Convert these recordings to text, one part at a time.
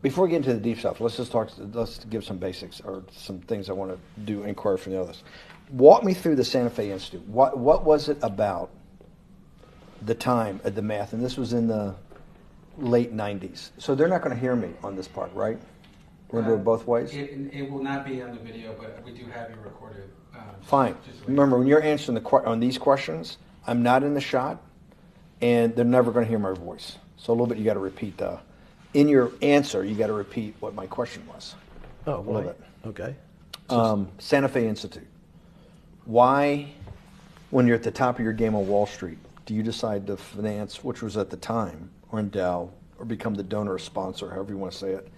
Before we get into the deep stuff, let's give some basics or some things I want to inquire from the others. Walk me through the Santa Fe Institute. What was it about the time of the math? And this was in the late 90s. So they're not going to hear me on this part, right? We're going to do it both ways? It will not be on the video, but we do have you recorded. Fine. Remember, when you're answering on these questions, I'm not in the shot, and they're never going to hear my voice. So a little bit you got to repeat in your answer, you got to repeat what my question was. Oh, a little bit. Okay. Santa Fe Institute. Why, when you're at the top of your game on Wall Street, do you decide to finance, which was at the time, or endow, or become the donor or sponsor, however you want to say it,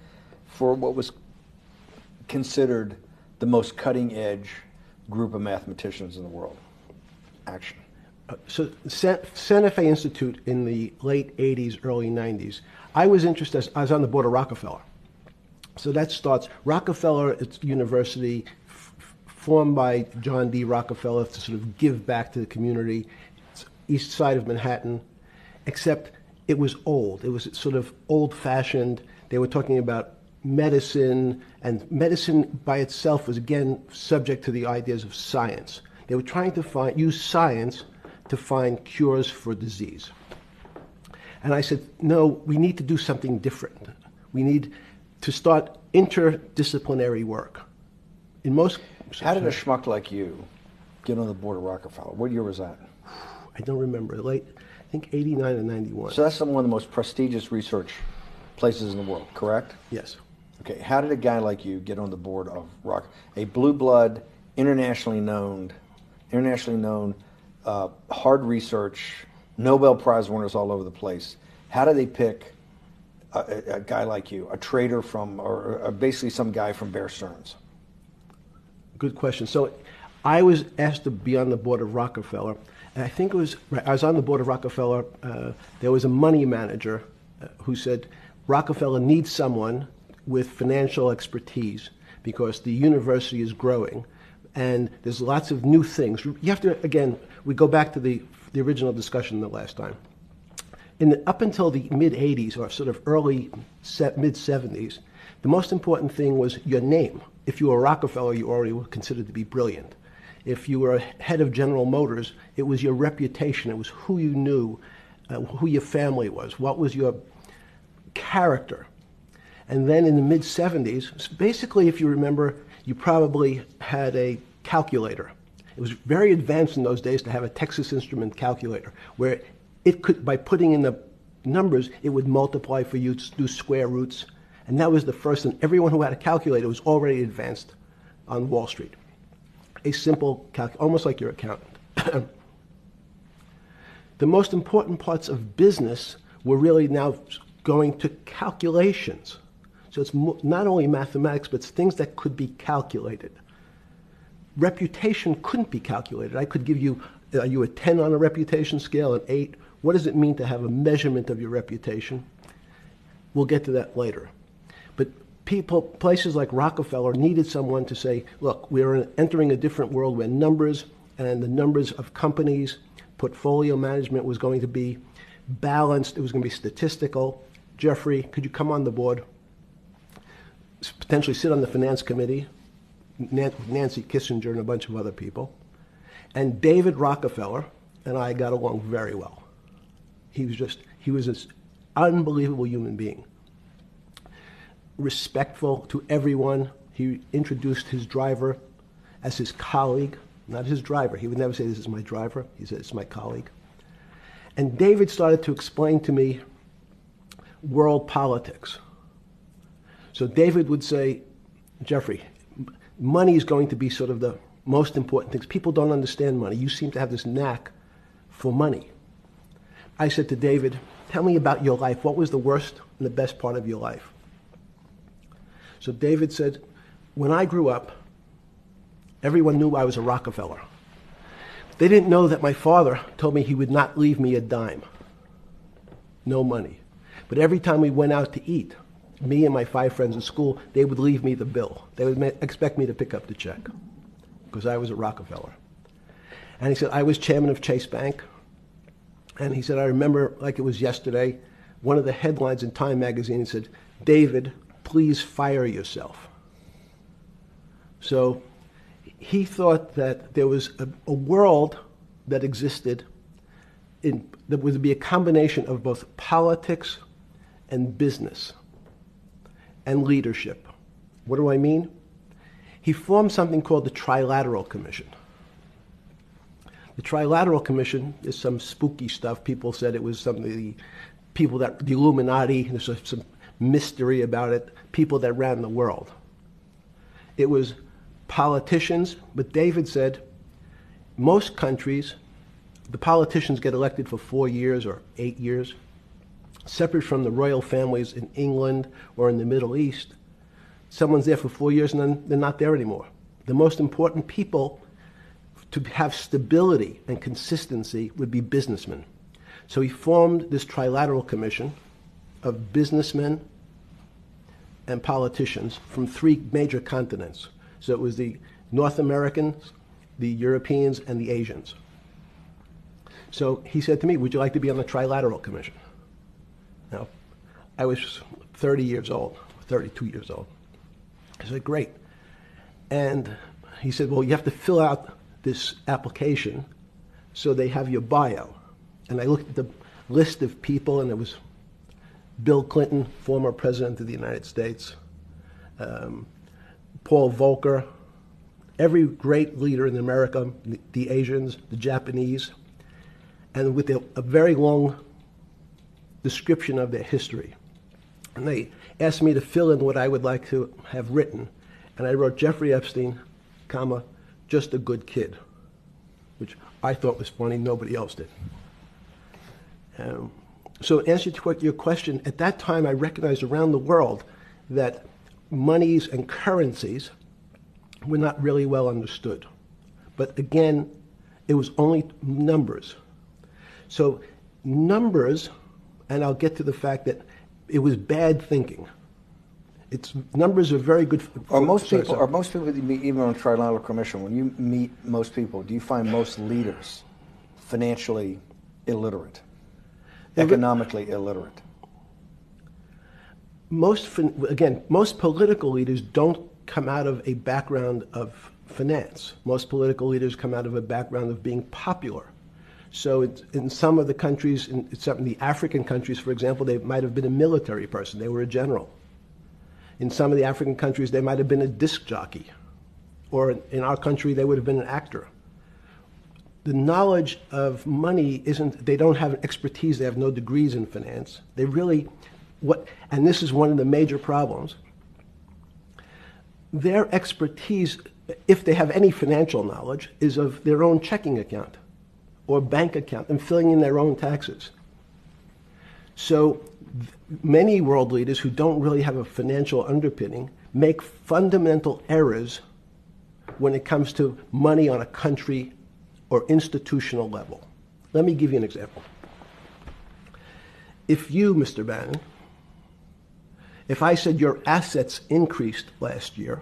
for what was considered the most cutting edge group of mathematicians in the world? Action. So Santa Fe Institute in the late 80s, early 90s, I was interested, I was on the board of Rockefeller. So that starts, Rockefeller, it's university formed by John D. Rockefeller to sort of give back to the community. It's east side of Manhattan, except it was old. It was sort of old-fashioned. They were talking about medicine, and medicine by itself was, again, subject to the ideas of science. They were trying to use science to find cures for disease. And I said, no, we need to do something different. We need to start interdisciplinary work. In most... How did a schmuck like you get on the board of Rockefeller? What year was that? I don't remember. Late, I think 89 and 91. So that's one of the most prestigious research places in the world, correct? Yes. Okay, how did a guy like you get on the board of a blue blood, internationally known, hard research, Nobel Prize winners all over the place? How do they pick a guy like you, a trader from, or basically some guy from Bear Stearns? Good question. So I was asked to be on the board of Rockefeller. And I think it was, I was on the board of Rockefeller. There was a money manager who said, Rockefeller needs someone with financial expertise because the university is growing and there's lots of new things. You have to, again, we go back to the original discussion the last time. Up until the mid-'80s or sort of early mid-'70s, the most important thing was your name. If you were Rockefeller, you already were considered to be brilliant. If you were head of General Motors, it was your reputation. It was who you knew, who your family was, what was your character. And then in the mid-'70s, basically, if you remember, you probably had a calculator. It was very advanced in those days to have a Texas Instrument calculator, where it could, by putting in the numbers, it would multiply for you to do square roots. And that was the first, and everyone who had a calculator was already advanced on Wall Street. A simple almost like your accountant. The most important parts of business were really now going to calculations. So it's not only mathematics, but it's things that could be calculated. Reputation couldn't be calculated. I could give you, are you a 10 on a reputation scale, an 8? What does it mean to have a measurement of your reputation? We'll get to that later. But places like Rockefeller needed someone to say, look, we're entering a different world where numbers and the numbers of companies, portfolio management was going to be balanced. It was going to be statistical. Jeffrey, could you come on the board? Potentially sit on the finance committee, Nancy Kissinger and a bunch of other people. And David Rockefeller and I got along very well. He was an unbelievable human being. Respectful to everyone. He introduced his driver as his colleague, not his driver. He would never say, this is my driver. He said, it's my colleague. And David started to explain to me world politics. So David would say, Jeffrey, money is going to be sort of the most important things. People don't understand money. You seem to have this knack for money. I said to David, tell me about your life. What was the worst and the best part of your life? So David said, when I grew up, everyone knew I was a Rockefeller. They didn't know that my father told me he would not leave me a dime. No money. But every time we went out to eat, me and my 5 friends in school, they would leave me the bill. They would expect me to pick up the check because I was a Rockefeller. And he said, I was chairman of Chase Bank. And he said, I remember like it was yesterday, one of the headlines in Time magazine said, David, please fire yourself. So he thought that there was a world that existed that would be a combination of both politics and business and leadership. What do I mean? He formed something called the Trilateral Commission. The Trilateral Commission is some spooky stuff. People said it was the Illuminati, there's some mystery about it, people that ran the world. It was politicians, but David said most countries, the politicians get elected for 4 years or 8 years, separate from the royal families in England or in the Middle East. Someone's there for 4 years and then they're not there anymore. The most important people to have stability and consistency would be businessmen. So he formed this Trilateral Commission of businessmen and politicians from 3 major continents. So it was the North Americans, the Europeans, and the Asians. So he said to me, would you like to be on the Trilateral Commission? Now, I was 30 years old, 32 years old. I said, great. And he said, well, you have to fill out this application so they have your bio. And I looked at the list of people, and it was Bill Clinton, former president of the United States, Paul Volcker, every great leader in America, the Asians, the Japanese, and with a very long description of their history. And they asked me to fill in what I would like to have written. And I wrote Jeffrey Epstein, comma, just a good kid, which I thought was funny, nobody else did. So in answer to your question, at that time I recognized around the world that monies and currencies were not really well understood. But again, it was only numbers. So numbers, and I'll get to the fact that it was bad thinking. Numbers are very good. Are most people that you meet, even on Trilateral Commission, when you meet most people, do you find most leaders financially illiterate, economically illiterate? Most political leaders don't come out of a background of finance. Most political leaders come out of a background of being popular. So in some of the countries, in some of the African countries, for example, they might have been a military person. They were a general. In some of the African countries, they might have been a disc jockey. Or in our country, they would have been an actor. The knowledge of money they don't have expertise, they have no degrees in finance. They really, and this is one of the major problems, their expertise, if they have any financial knowledge, is of their own checking account or bank account and filling in their own taxes. So many world leaders who don't really have a financial underpinning make fundamental errors when it comes to money on a country or institutional level. Let me give you an example. If you, Mr. Bannon, if I said your assets increased last year,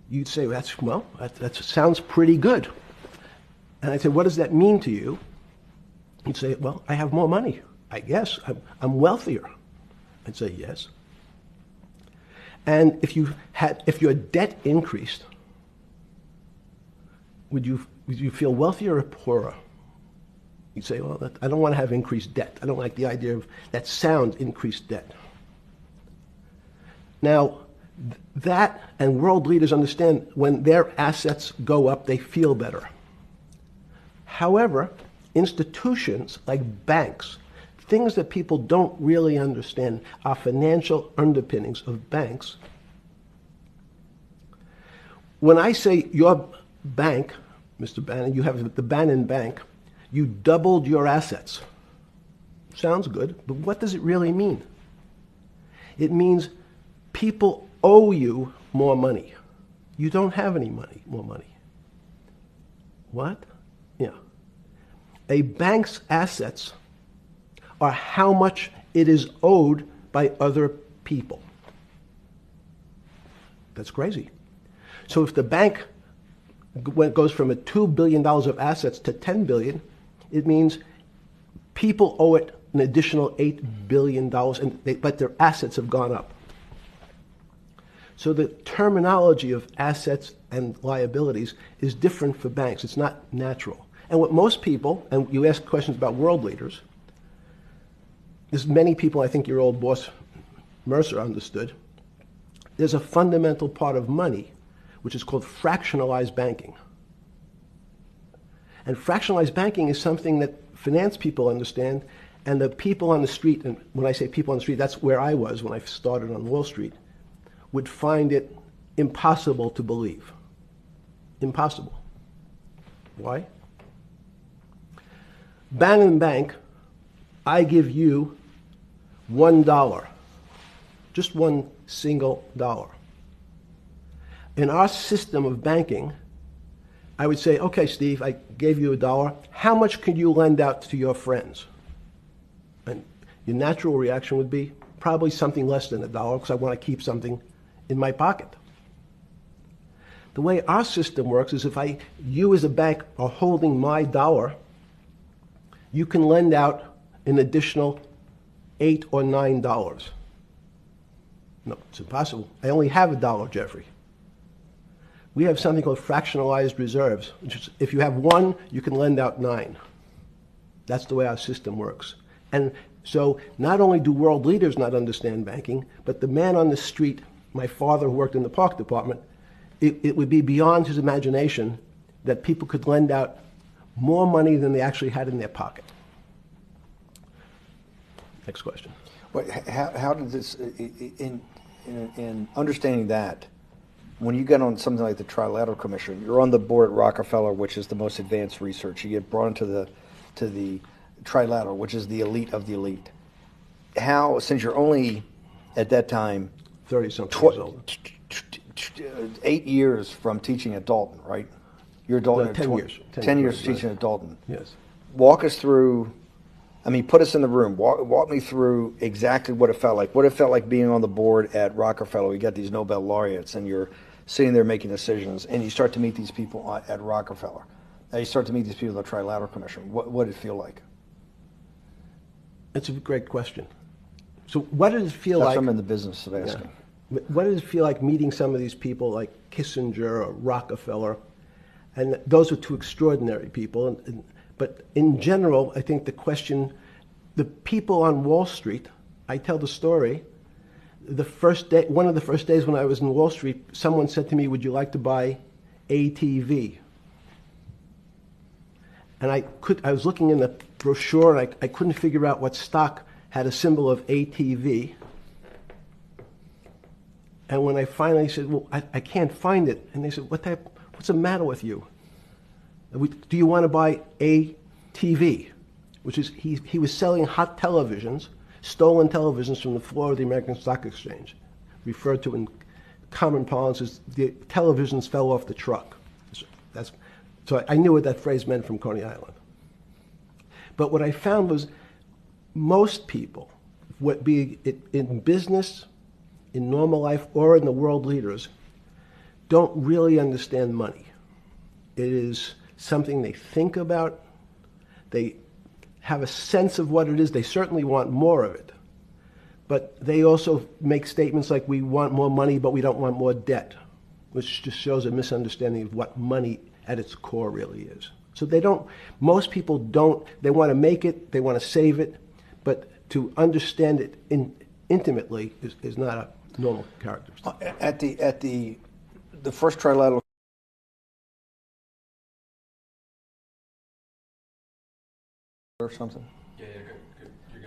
you'd say, that sounds pretty good. And I'd say, what does that mean to you? You'd say, well, I have more money. I guess I'm wealthier. I'd say yes. And if your debt increased, would you feel wealthier or poorer? You'd say, well, I don't want to have increased debt. I don't like the idea of that sound, increased debt. Now, that and world leaders understand when their assets go up, they feel better. However, institutions like banks, things that people don't really understand are financial underpinnings of banks. When I say your bank, Mr. Bannon, you have the Bannon Bank, you doubled your assets. Sounds good, but what does it really mean? It means people owe you more money. You don't have any more money. What? Yeah. A bank's assets are how much it is owed by other people. That's crazy. So if the bank goes from a $2 billion of assets to $10 billion, it means people owe it an additional $8 billion, but their assets have gone up. So the terminology of assets and liabilities is different for banks. It's not natural. And what most people, and you ask questions about world leaders, there's many people, I think your old boss Mercer understood, there's a fundamental part of money which is called fractionalized banking. And fractionalized banking is something that finance people understand, and the people on the street, and when I say people on the street, that's where I was when I started on Wall Street, would find it impossible to believe. Impossible. Why? Bannon Bank, I give you $1, just one single dollar. In our system of banking, I would say, okay, Steve, I gave you $1. How much could you lend out to your friends? And your natural reaction would be probably something less than $1 because I want to keep something in my pocket. The way our system works is if you as a bank are holding my dollar, you can lend out an additional $8 or $9. No, it's impossible. I only have $1, Jeffrey. We have something called fractionalized reserves, which is if you have 1, you can lend out 9. That's the way our system works. And so not only do world leaders not understand banking, but the man on the street, my father who worked in the park department, it would be beyond his imagination that people could lend out more money than they actually had in their pocket. Next question. But how did this, in understanding that, when you get on something like the Trilateral Commission, you're on the board at Rockefeller, which is the most advanced research. You get brought into the Trilateral, which is the elite of the elite. How, since you're only at that time 30-something years old. 8 years from teaching at Dalton, right? You're at Dalton. No, 10 years. 10 years teaching at Dalton. Yes. Walk us through. I mean, put us in the room. Walk me through exactly what it felt like. What it felt like being on the board at Rockefeller. You got these Nobel laureates, and you're sitting there making decisions, and you start to meet these people at Rockefeller. And you start to meet these people at the Trilateral Commission. What did it feel like? It's a great question. So what did it feel That's like? what I'm in the business of asking. Yeah. What did it feel like meeting some of these people like Kissinger or Rockefeller? And those are two extraordinary people. But in general, I think the question, the people on Wall Street, I tell the story, the first day, one of the first days when I was in Wall Street, someone said to me, would you like to buy ATV? And I was looking in the brochure and I couldn't figure out what stock had a symbol of ATV. And when I finally said, well, I can't find it. And they said, what's the matter with you? Do you want to buy ATV? Which is, he was selling hot televisions, stolen televisions from the floor of the American Stock Exchange, referred to in common parlance as the televisions fell off the truck. So I knew what that phrase meant from Coney Island. But what I found was most people, be it in business, in normal life, or in the world leaders, don't really understand money. It is something they think about. They have a sense of what it is. They certainly want more of it. But they also make statements like, we want more money, but we don't want more debt, which just shows a misunderstanding of what money at its core really is. So most people don't, they want to make it, they want to save it, but to understand it intimately is not a normal characteristic. At the first Trilateral or something? Yeah,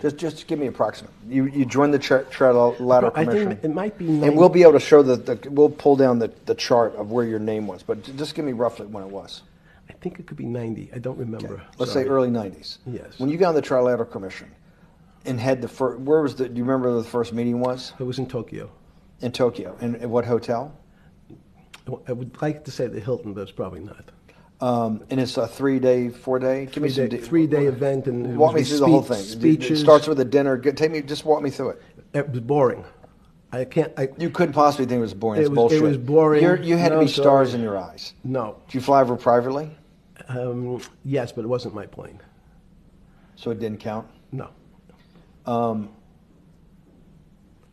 good. Just give me an approximate. You joined the Trilateral Commission. I think it might be and we'll be able to show we'll pull down the chart of where your name was, but just give me roughly when it was. I think it could be 90. I don't remember. Okay. Let's say early 90s. Yes. When you got on the Trilateral Commission and had where was do you remember where the first meeting was? It was in Tokyo. In Tokyo. And at what hotel? I would like to say the Hilton, but it's probably not. And it's a 3-day, 4-day? Give me some 3-day event, and walk me through the whole thing. Speeches. It starts with a dinner. Just walk me through it. It was boring. You couldn't possibly think it was boring. It's It bullshit. was boring. You had to be stars in your eyes. No. Did you fly over privately? Yes, but it wasn't my plane. So it didn't count? No.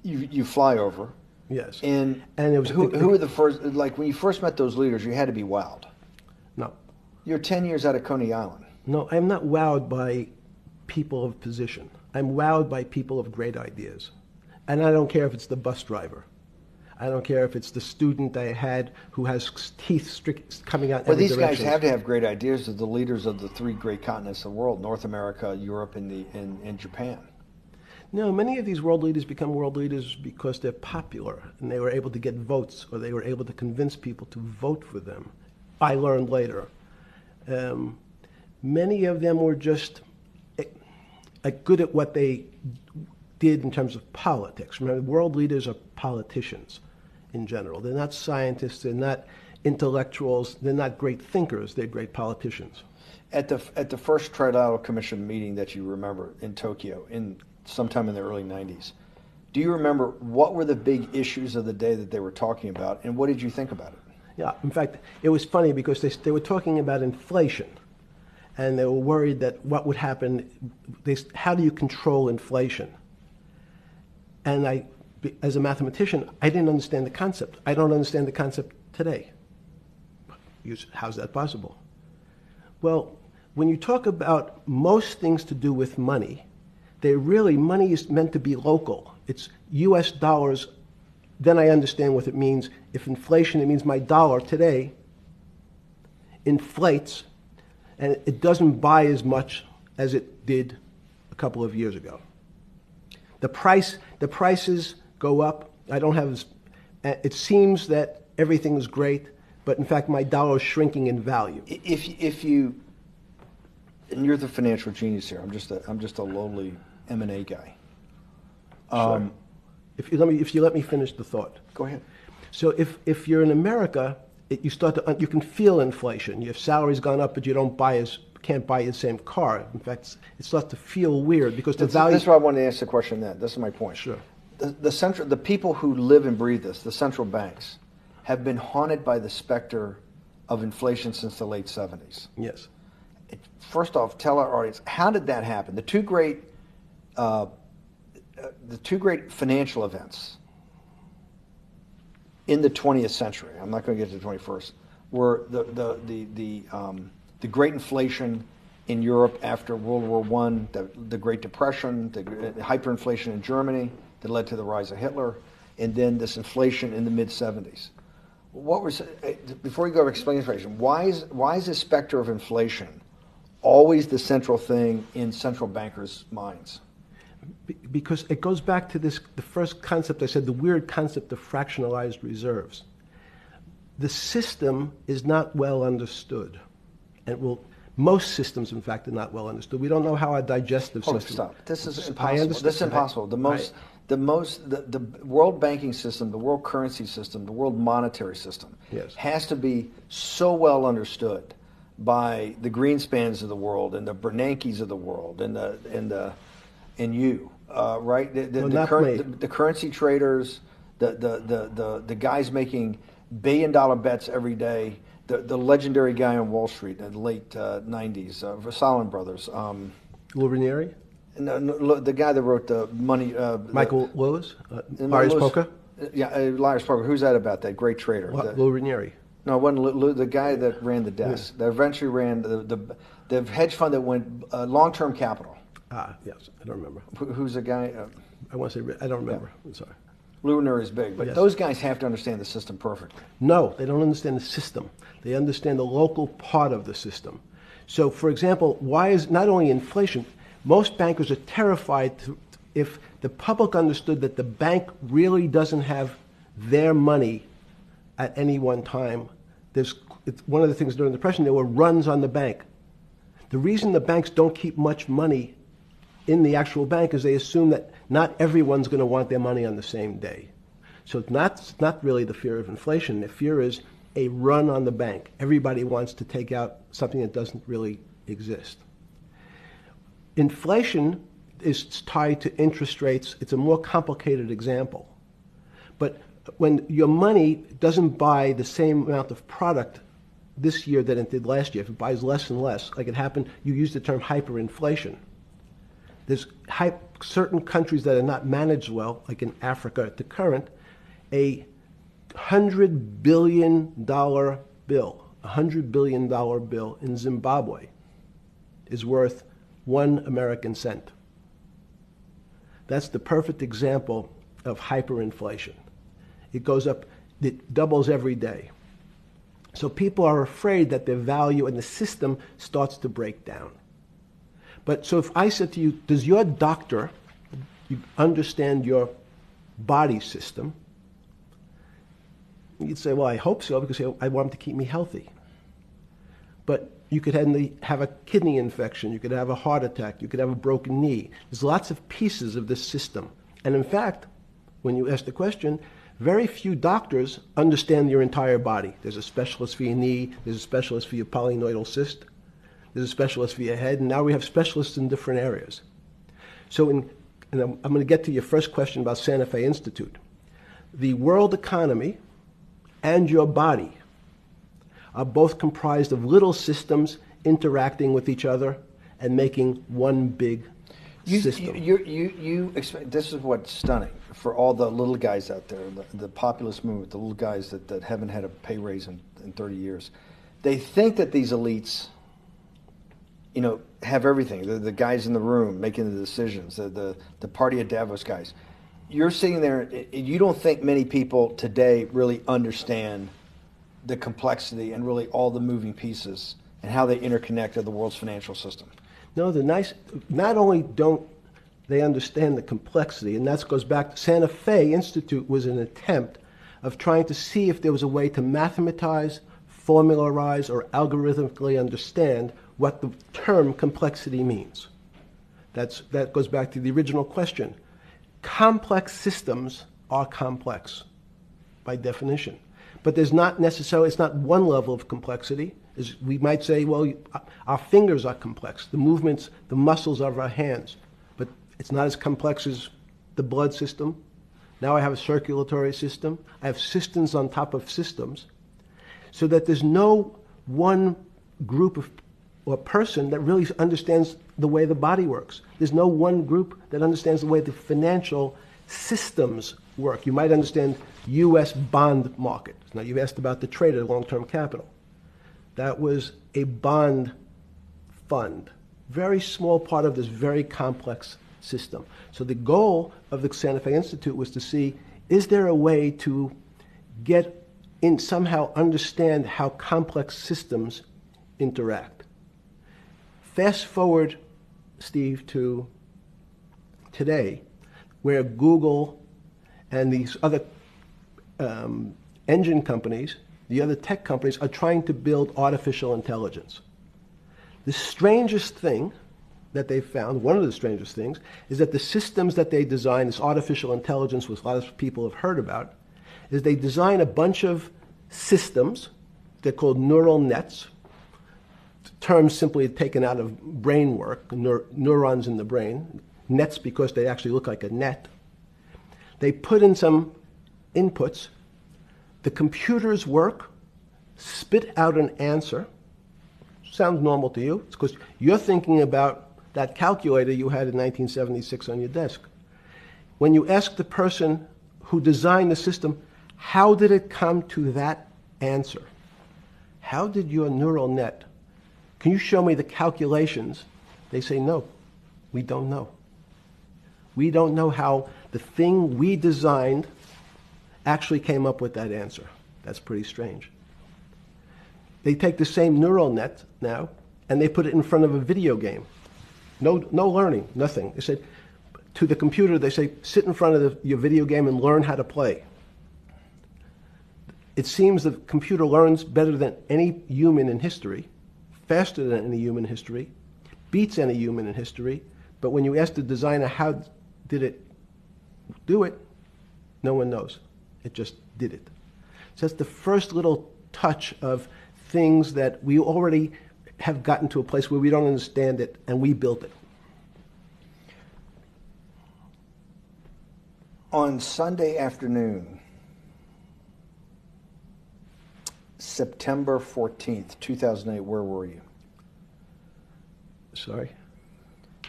You fly over. Yes. And it was who were the first? Like when you first met those leaders, you had to be wowed. No. You're 10 years out of Coney Island. No, I'm not wowed by people of position. I'm wowed by people of great ideas. And I don't care if it's the bus driver. I don't care if it's the student I had who has teeth coming out in Well, every these direction. guys have to have great ideas. They're the leaders of the three great continents of the world: North America, Europe, and Japan. No, many of these world leaders become world leaders because they're popular and they were able to get votes or they were able to convince people to vote for them. I learned later. Many of them were just good at what they did in terms of politics. Remember, world leaders are politicians in general. They're not scientists, they're not intellectuals, they're not great thinkers, they're great politicians. At the first Trilateral Commission meeting that you remember in Tokyo, sometime in the early 90s, do you remember what were the big issues of the day that they were talking about, and what did you think about it? Yeah, in fact, it was funny because they were talking about inflation, and they were worried that what would happen, how do you control inflation? And as a mathematician, I didn't understand the concept. I don't understand the concept today. How's that possible? Well, when you talk about most things to do with money, money is meant to be local. It's US dollars. Then I understand what it means. If inflation, it means my dollar today inflates and it doesn't buy as much as it did a couple of years ago. The prices go up. It seems that everything is great, but in fact my dollar is shrinking in value. If you, and you're the financial genius here. I'm just a lowly M&A guy. Sure. If you let me finish the thought. Go ahead. So if you're in America, you can feel inflation. Your salary's gone up, but you can't buy the same car. In fact, it starts to feel weird because the value. This is why I wanted to ask the question. This is my point. Sure. The people who live and breathe this, the central banks, have been haunted by the specter of inflation since the late 70s. Yes. First off, tell our audience, how did that happen? The two great financial events in the 20th century, I'm not going to get to the 21st, were the great inflation in Europe after World War I, the Great Depression, the hyperinflation in Germany that led to the rise of Hitler, and then this inflation in the mid-70s. Before you go to explain inflation, why is this specter of inflation always the central thing in central bankers' minds? Because it goes back to the first concept I said, the weird concept of fractionalized reserves. The system is not well understood. And most systems, in fact, are not well understood. We don't know how our digestive system. Stop. This is impossible. This is impossible. The world banking system, the world currency system, the world monetary system has to be so well understood by the Greenspans of the world and the Bernankes of the world and you, right? The currency traders, the guys making billion-dollar bets every day. The legendary guy on Wall Street in the late 90s, Salomon Brothers. Lou Ranieri? No, the guy that wrote the money. Michael Lewis? Lars Poker? Yeah, Lars Poker. Who's that about? That great trader. Lou Ranieri. No, it wasn't Lou, the guy that ran the desk. Yeah. That eventually ran the hedge fund that went long-term capital. Yes, I don't remember. Who's the guy? I want to say, I don't remember. Yeah. I'm sorry. Lou Ranieri is big, but those guys have to understand the system perfectly. No, they don't understand the system. They understand the local part of the system. So, for example, why is not only inflation, most bankers are terrified if the public understood that the bank really doesn't have their money at any one time. It's one of the things during the Depression, there were runs on the bank. The reason the banks don't keep much money in the actual bank is they assume that not everyone's going to want their money on the same day. So it's not really the fear of inflation. The fear is a run on the bank. Everybody wants to take out something that doesn't really exist. Inflation is tied to interest rates. It's a more complicated example. But when your money doesn't buy the same amount of product this year than it did last year, if it buys less and less, like it happened, you used the term hyperinflation. There's certain countries that are not managed well, like in Africa at the current, A $100 billion bill, $100 billion bill in Zimbabwe is worth 1 American cent. That's the perfect example of hyperinflation. It goes up, it doubles every day. So people are afraid that their value and the system starts to break down. But so if I said to you, does your doctor understand your body system? You'd say, well, I hope so, because I want him to keep me healthy. But you could have a kidney infection, you could have a heart attack, you could have a broken knee. There's lots of pieces of this system. And in fact, when you ask the question, very few doctors understand your entire body. There's a specialist for your knee, there's a specialist for your polynoidal cyst, there's a specialist for your head, and now we have specialists in different areas. So and I'm going to get to your first question about Santa Fe Institute. The world economy and your body are both comprised of little systems interacting with each other and making one big system. This is what's stunning for all the little guys out there, the populist movement, the little guys that haven't had a pay raise in 30 years. They think that these elites, have everything. The guys in the room making the decisions, the party of Davos guys. You're sitting there, you don't think many people today really understand the complexity and really all the moving pieces and how they interconnect to the world's financial system. No, not only don't they understand the complexity, and that goes back to Santa Fe Institute was an attempt of trying to see if there was a way to mathematize, formularize, or algorithmically understand what the term complexity means. That goes back to the original question. Complex systems are complex by definition. But there's not necessarily, it's not one level of complexity. We might say, well, our fingers are complex, the movements, the muscles of our hands, but it's not as complex as the blood system. Now I have a circulatory system. I have systems on top of systems, so that there's no one group of or person that really understands the way the body works. There's no one group that understands the way the financial systems work. You might understand U.S. bond market. Now, you've asked about the trade of long-term capital. That was a bond fund, very small part of this very complex system. So the goal of the Santa Fe Institute was to see, is there a way to get in, somehow understand how complex systems interact? Fast forward, Steve, to today, where Google and these other engine companies, the other tech companies, are trying to build artificial intelligence. The strangest thing that they've found, one of the strangest things, is that the systems that they design, this artificial intelligence, which a lot of people have heard about, is they design a bunch of systems. They're called neural nets. Terms simply taken out of brain work, neurons in the brain. Nets because they actually look like a net. They put in some inputs. The computers work, spit out an answer. Sounds normal to you. It's because you're thinking about that calculator you had in 1976 on your desk. When you ask the person who designed the system, how did it come to that answer? How did your neural net, can you show me the calculations? They say, no, we don't know. We don't know how the thing we designed actually came up with that answer. That's pretty strange. They take the same neural net now and they put it in front of a video game. No learning, nothing. They said to the computer, they say, sit in front of your video game and learn how to play. It seems the computer learns better than any human in history, faster than any human in history, beats any human in history, but when you ask the designer how did it do it, no one knows. It just did it. So that's the first little touch of things that we already have gotten to a place where we don't understand it, and we built it. On Sunday afternoon, September 14th, 2008, where were you? Sorry?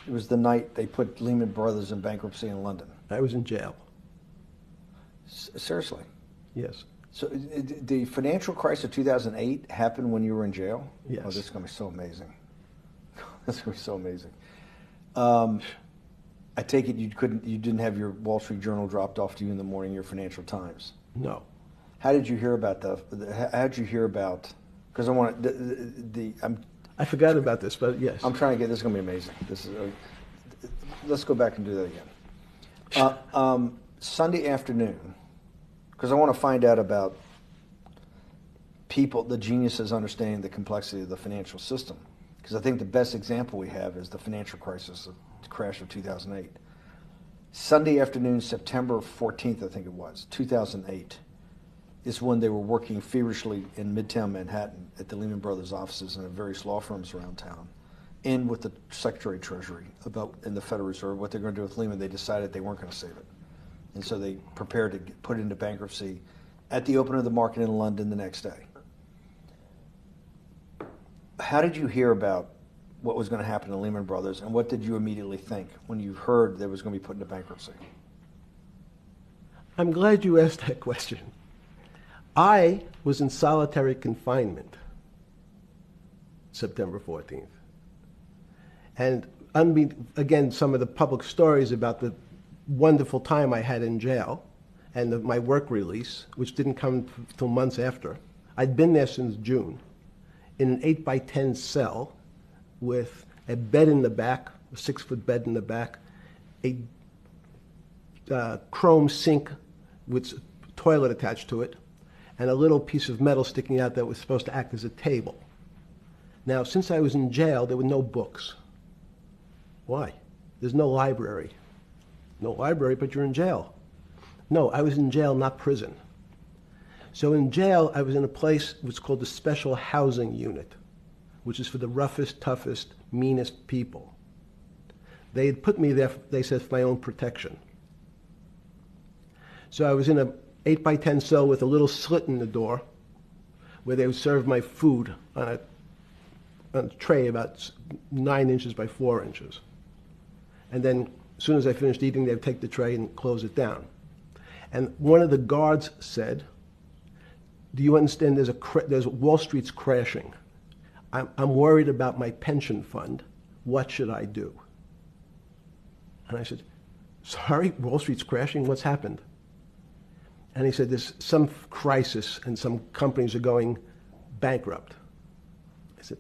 It was the night they put Lehman Brothers in bankruptcy in London. I was in jail. Seriously. Yes. So the financial crisis of 2008 happened when you were in jail? Yes. Oh, this is going to be so amazing. This is going to be so amazing. I take it you didn't have your Wall Street Journal dropped off to you in the morning, your Financial Times. No. How did you hear about because I want I forgot about this, but yes. I'm trying to get, this is going to be amazing. Let's go back and do that again. Sunday afternoon, because I want to find out about people, the geniuses understanding the complexity of the financial system. Because I think the best example we have is the financial crisis, the crash of 2008. Sunday afternoon, September 14th, I think it was, 2008, is when they were working feverishly in Midtown Manhattan at the Lehman Brothers offices and at various law firms around town, and with the Secretary of Treasury and the Federal Reserve, what they're going to do with Lehman. They decided they weren't going to save it. And so they prepared to put it into bankruptcy at the open of the market in London the next day. How did you hear about what was going to happen to Lehman Brothers, and what did you immediately think when you heard that it was going to be put into bankruptcy? I'm glad you asked that question. I was in solitary confinement September 14th. And again, some of the public stories about the wonderful time I had in jail and my work release, which didn't come till months after. I'd been there since June in an 8x10 cell with a bed in the back, a 6-foot bed in the back, a chrome sink with a toilet attached to it, and a little piece of metal sticking out that was supposed to act as a table. Now, since I was in jail, there were no books. Why? There's no library. No library, but you're in jail. No, I was in jail, not prison. So in jail, I was in a place what's called the Special Housing Unit, which is for the roughest, toughest, meanest people. They had put me there, they said, for my own protection. So I was in a 8x10 cell with a little slit in the door where they would serve my food on a tray about 9 inches by 4 inches. And then as soon as I finished eating, they would take the tray and close it down. And one of the guards said, do you understand there's Wall Street's crashing. I'm worried about my pension fund. What should I do? And I said, sorry, Wall Street's crashing? What's happened? And he said, there's some crisis and some companies are going bankrupt. I said,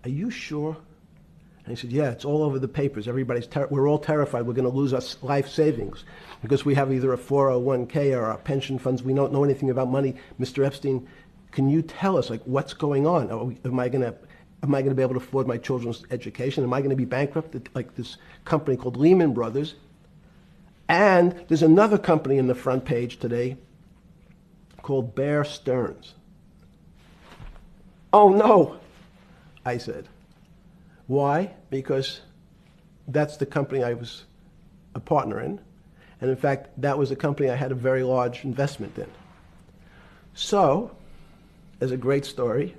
are you sure? And he said, yeah, it's all over the papers. We're all terrified we're going to lose our life savings because we have either a 401k or our pension funds. We don't know anything about money. Mr. Epstein, can you tell us, like, what's going on? Am I going to be able to afford my children's education? Am I going to be bankrupt like this company called Lehman Brothers? And there's another company in the front page today called Bear Stearns. Oh, no, I said. Why? Because that's the company I was a partner in. And in fact, that was a company I had a very large investment in. So, as a great story,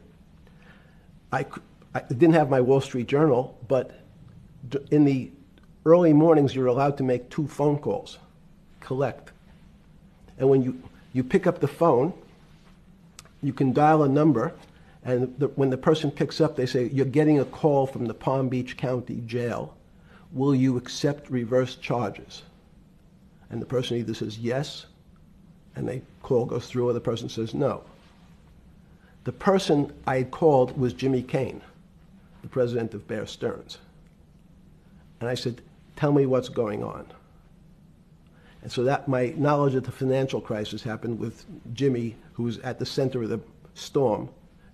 I didn't have my Wall Street Journal, but in the early mornings, you're allowed to make 2 phone calls, collect. And when you pick up the phone, you can dial a number, and when the person picks up, they say, you're getting a call from the Palm Beach County Jail. Will you accept reverse charges? And the person either says yes, and the call goes through, or the person says no. The person I had called was Jimmy Kane, the president of Bear Stearns. And I said, tell me what's going on. And so that my knowledge of the financial crisis happened with Jimmy, who was at the center of the storm,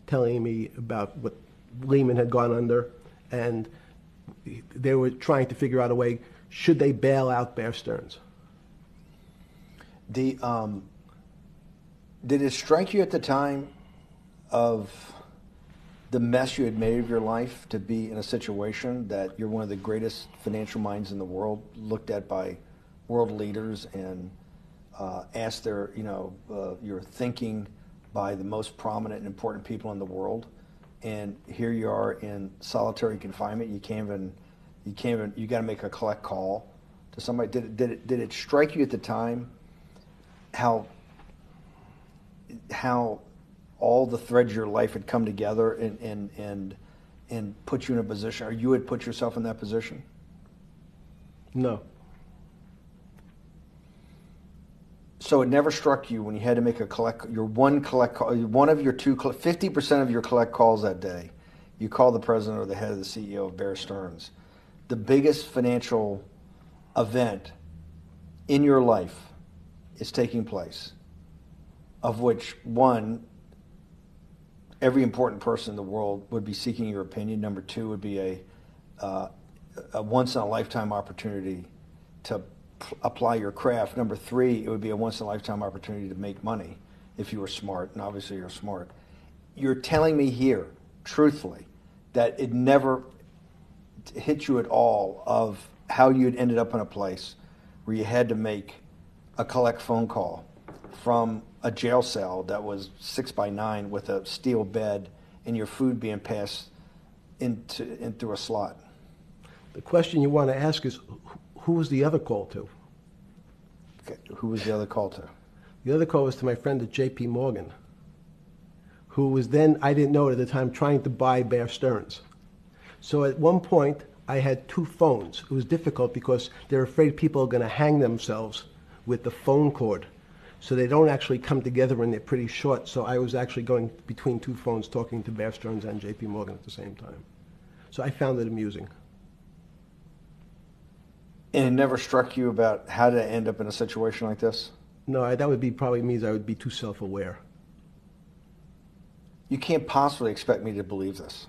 telling me about what Lehman had gone under, and they were trying to figure out a way, should they bail out Bear Stearns? Did it strike you at the time of the mess you had made of your life to be in a situation that you're one of the greatest financial minds in the world, looked at by world leaders and asked your thinking by the most prominent and important people in the world, and here you are in solitary confinement. You got to make a collect call to somebody. Did it strike you at the time how all the threads of your life had come together and put you in a position, or you had put yourself in that position? No. So it never struck you when you had to make one of your 50% of your collect calls that day, you call the president or the head of the CEO of Bear Stearns. The biggest financial event in your life is taking place, of which one, every important person in the world would be seeking your opinion. Number two would be a once-in-a-lifetime opportunity to apply your craft. Number three, it would be a once-in-a-lifetime opportunity to make money if you were smart, and obviously you're smart. You're telling me here, truthfully, that it never hit you at all of how you'd ended up in a place where you had to make a collect phone call from a jail cell that was 6x9 with a steel bed and your food being passed in through a slot. The question you want to ask is, who was the other call to? Okay. Who was the other call to? The other call was to my friend at J.P. Morgan, who was then, I didn't know it at the time, trying to buy Bear Stearns. So at one point, I had two phones. It was difficult because they're afraid people are going to hang themselves with the phone cord. So they don't actually come together and they're pretty short. So I was actually going between two phones talking to Bear Stearns and J.P. Morgan at the same time. So I found it amusing. And it never struck you about how to end up in a situation like this? No, that would be probably means I would be too self-aware. You can't possibly expect me to believe this.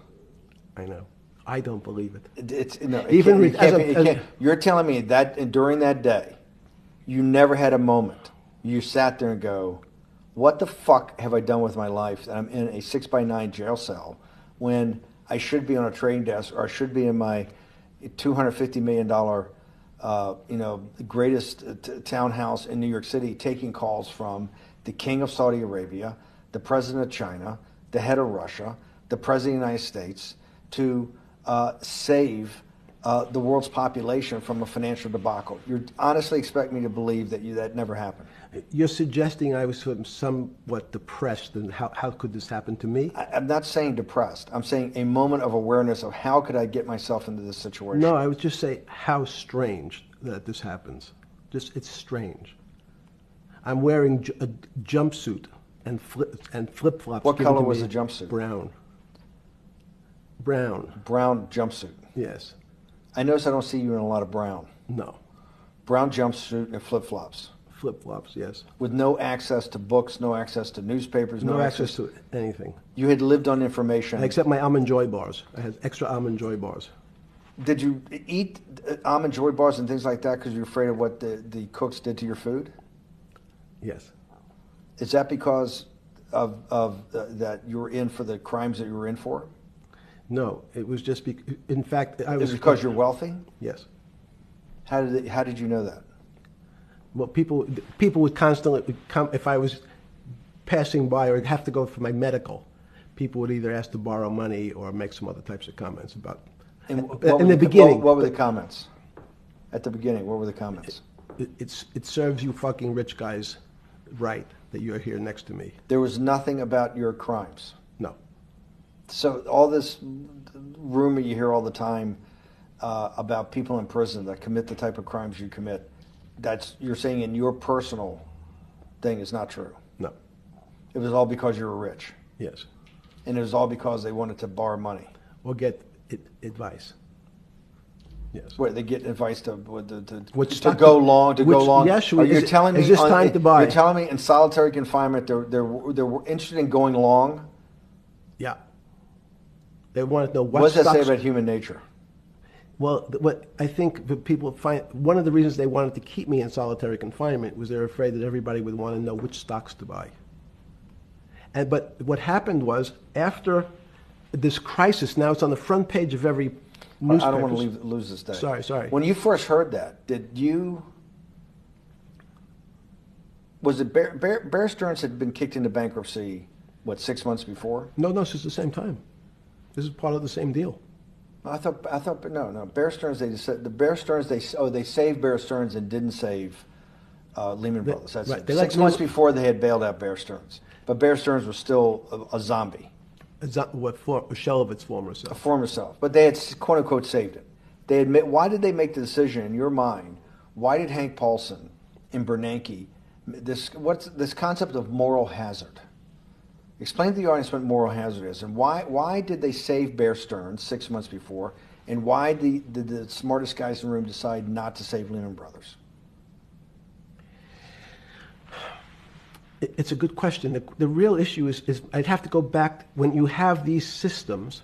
I know. I don't believe it. It's no. Even You're telling me that during that day, you never had a moment. You sat there and go, "What the fuck have I done with my life that I'm in a 6x9 jail cell when I should be on a trading desk or I should be in my $250 million, greatest townhouse in New York City, taking calls from the king of Saudi Arabia, the president of China, the head of Russia, the president of the United States, to save the world's population from a financial debacle." You honestly expect me to believe that never happened? You're suggesting I was somewhat depressed, and how could this happen to me? I'm not saying depressed. I'm saying a moment of awareness of how could I get myself into this situation. No, I would just say how strange that this happens. It's strange. I'm wearing a jumpsuit and flip-flops. What color was the jumpsuit? Brown. Brown. Brown jumpsuit. Yes. I notice I don't see you in a lot of brown. No. Brown jumpsuit and flip-flops. Flip-flops, yes. With no access to books, no access to newspapers, no access to anything. You had lived on information. Except my Almond Joy bars. I had extra Almond Joy bars. Did you eat Almond Joy bars and things like that because you're afraid of what the cooks did to your food? Yes. Is that because of that you were in for the crimes that you were in for? No, it was just in fact, I was. Is it because you're wealthy? Yes. How did you know that? Well, people would constantly come if I was passing by or have to go for my medical. People would either ask to borrow money or make some other types of comments about. In the beginning, what were the comments? At the beginning, what were the comments? It serves you fucking rich guys right that you're here next to me. There was nothing about your crimes. No. So all this rumor you hear all the time about people in prison that commit the type of crimes you commit, you're saying in your personal thing is not true. No. It was all because you were rich. Yes. And it was all because they wanted to borrow money. Or get advice. Yes. Wait, they get advice to go long. Yes. You're telling me is this time to buy? You're telling me in solitary confinement they're interested in going long. Yeah. They want to know what does that say about human nature? Well, what I think that people find, one of the reasons they wanted to keep me in solitary confinement was they're afraid that everybody would want to know which stocks to buy. But what happened was, after this crisis, now it's on the front page of every newspaper. I don't want to lose this day. Sorry. When you first heard that, was it Bear Stearns had been kicked into bankruptcy, 6 months before? No, this is the same time. This is part of the same deal. I thought no. Bear Stearns, they saved Bear Stearns and didn't save Lehman Brothers. That's right. it. They 6 let months Lehman- before they had bailed out Bear Stearns. But Bear Stearns was still a zombie, a shell of its former a self. former self. But they had, quote unquote, saved it. They admit, why did they make the decision in your mind? Why did Hank Paulson and Bernanke, what's this concept of moral hazard? Explain to the audience what moral hazard is, and why did they save Bear Stearns 6 months before, and why did the smartest guys in the room decide not to save Lehman Brothers? It's a good question. The real issue is I'd have to go back when you have these systems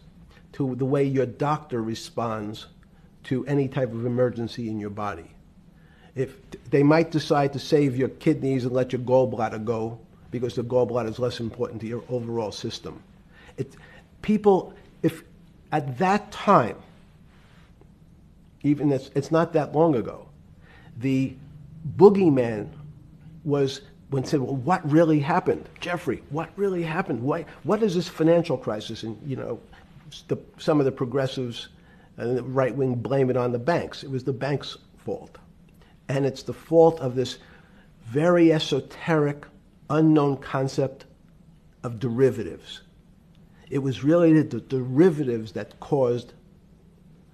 to the way your doctor responds to any type of emergency in your body. If they might decide to save your kidneys and let your gallbladder go because the gallbladder is less important to your overall system. If at that time, even it's not that long ago, the boogeyman was when said, well, what really happened? Jeffrey, what really happened? What is this financial crisis? And, some of the progressives and the right wing blame it on the banks. It was the banks' fault. And it's the fault of this very esoteric, unknown concept of derivatives. It was really the derivatives that caused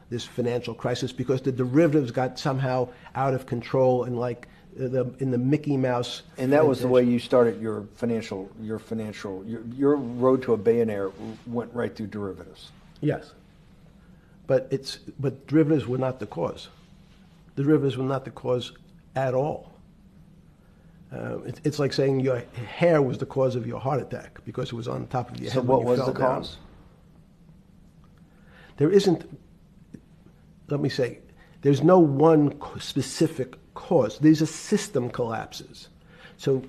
this financial crisis because the derivatives got somehow out of control and in the Mickey Mouse. And that was the way you started your road to a billionaire went right through derivatives. Yes. But derivatives were not the cause. Derivatives were not the cause at all. It's like saying your hair was the cause of your heart attack because it was on top of your head. So what was the cause? There isn't, let me say, there's no one specific cause. These are system collapses. So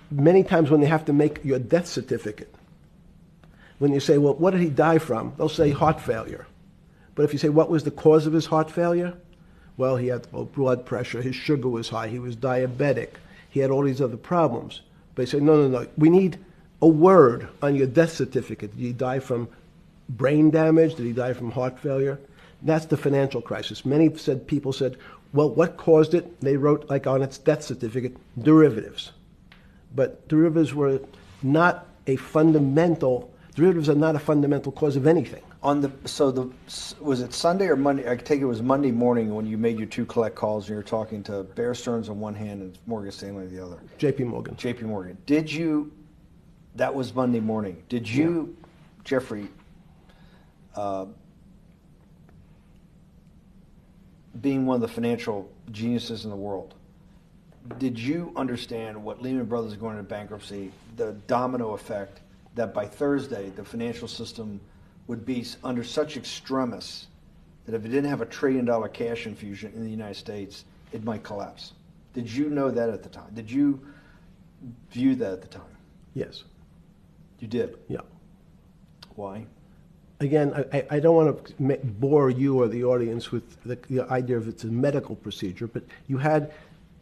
many times when they have to make your death certificate, when you say, well, what did he die from? They'll say heart failure. But if you say, what was the cause of his heart failure? Well, he had low blood pressure, his sugar was high, he was diabetic, he had all these other problems. But they say, no, we need a word on your death certificate. Did he die from brain damage? Did he die from heart failure? That's the financial crisis. Many people said, well, what caused it? They wrote, like on its death certificate, derivatives. But derivatives are not a fundamental cause of anything. Was it Sunday or Monday? I take it was Monday morning when you made your two collect calls and you were talking to Bear Stearns on one hand and Morgan Stanley on the other. J.P. Morgan. J.P. Morgan. Did you? That was Monday morning. Did you, Jeffrey? Being one of the financial geniuses in the world, did you understand what Lehman Brothers going into bankruptcy, the domino effect, that by Thursday the financial system would be under such extremis that if it didn't have $1 trillion cash infusion in the United States, it might collapse? Did you know that at the time? Did you view that at the time? Yes. You did? Yeah. Why? Again, I don't want to bore you or the audience with the idea of it's a medical procedure, but you had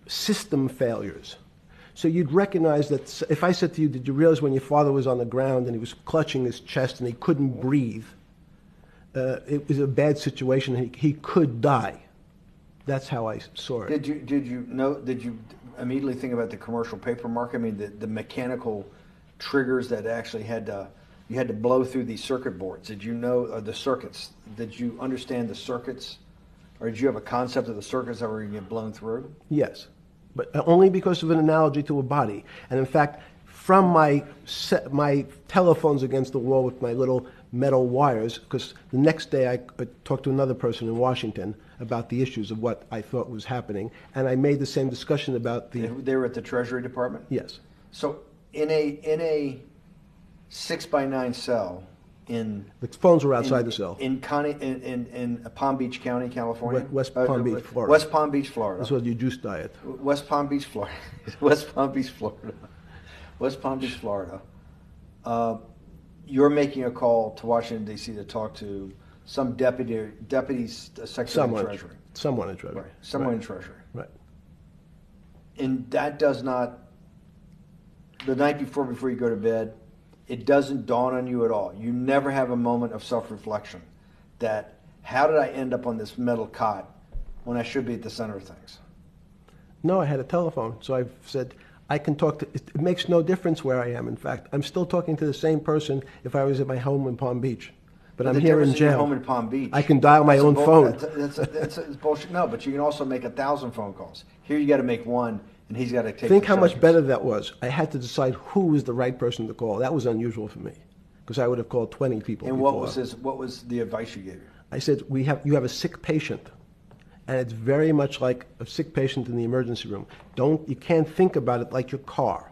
system failures. So you'd recognize that if I said to you, did you realize when your father was on the ground and he was clutching his chest and he couldn't breathe, it was a bad situation, he could die. That's how I saw it. Did you immediately think about the commercial paper market? I mean, the mechanical triggers that actually you had to blow through these circuit boards. Did you know the circuits? Did you understand the circuits? Or did you have a concept of the circuits that were going to get blown through? Yes, but only because of an analogy to a body. And in fact, from my telephones against the wall with my little metal wires, because the next day I talked to another person in Washington about the issues of what I thought was happening, and I made the same discussion about the... They were at the Treasury Department? Yes. So in a 6x9 cell in... The phones were outside the cell. In Palm Beach County, California? West Palm Beach, Florida. West Palm Beach, Florida. That's what you juice diet. West Palm Beach, Florida. West Palm Beach, Florida. West Palm Beach, Florida. You're making a call to Washington, D.C. to talk to some deputy secretary of Treasury. Someone in Treasury. Right. Someone in Treasury. Right. And that does not, the night before you go to bed, it doesn't dawn on you at all. You never have a moment of self-reflection that, how did I end up on this metal cot when I should be at the center of things? No, I had a telephone. So I said, I can talk to, it makes no difference where I am. In fact, I'm still talking to the same person if I was at my home in Palm Beach. But I'm the here in difference your jail. home in Palm Beach. I can dial my That's a own phone. That's bullshit. No, but you can also make 1,000 phone calls. Here you got to make one, and he's got to take. Think the how much seconds. better that was. I had to decide who was the right person to call. That was unusual for me because I would have called 20 people. And before. what was the advice you gave him? I said, you have a sick patient, and it's very much like a sick patient in the emergency room. You can't think about it like your car.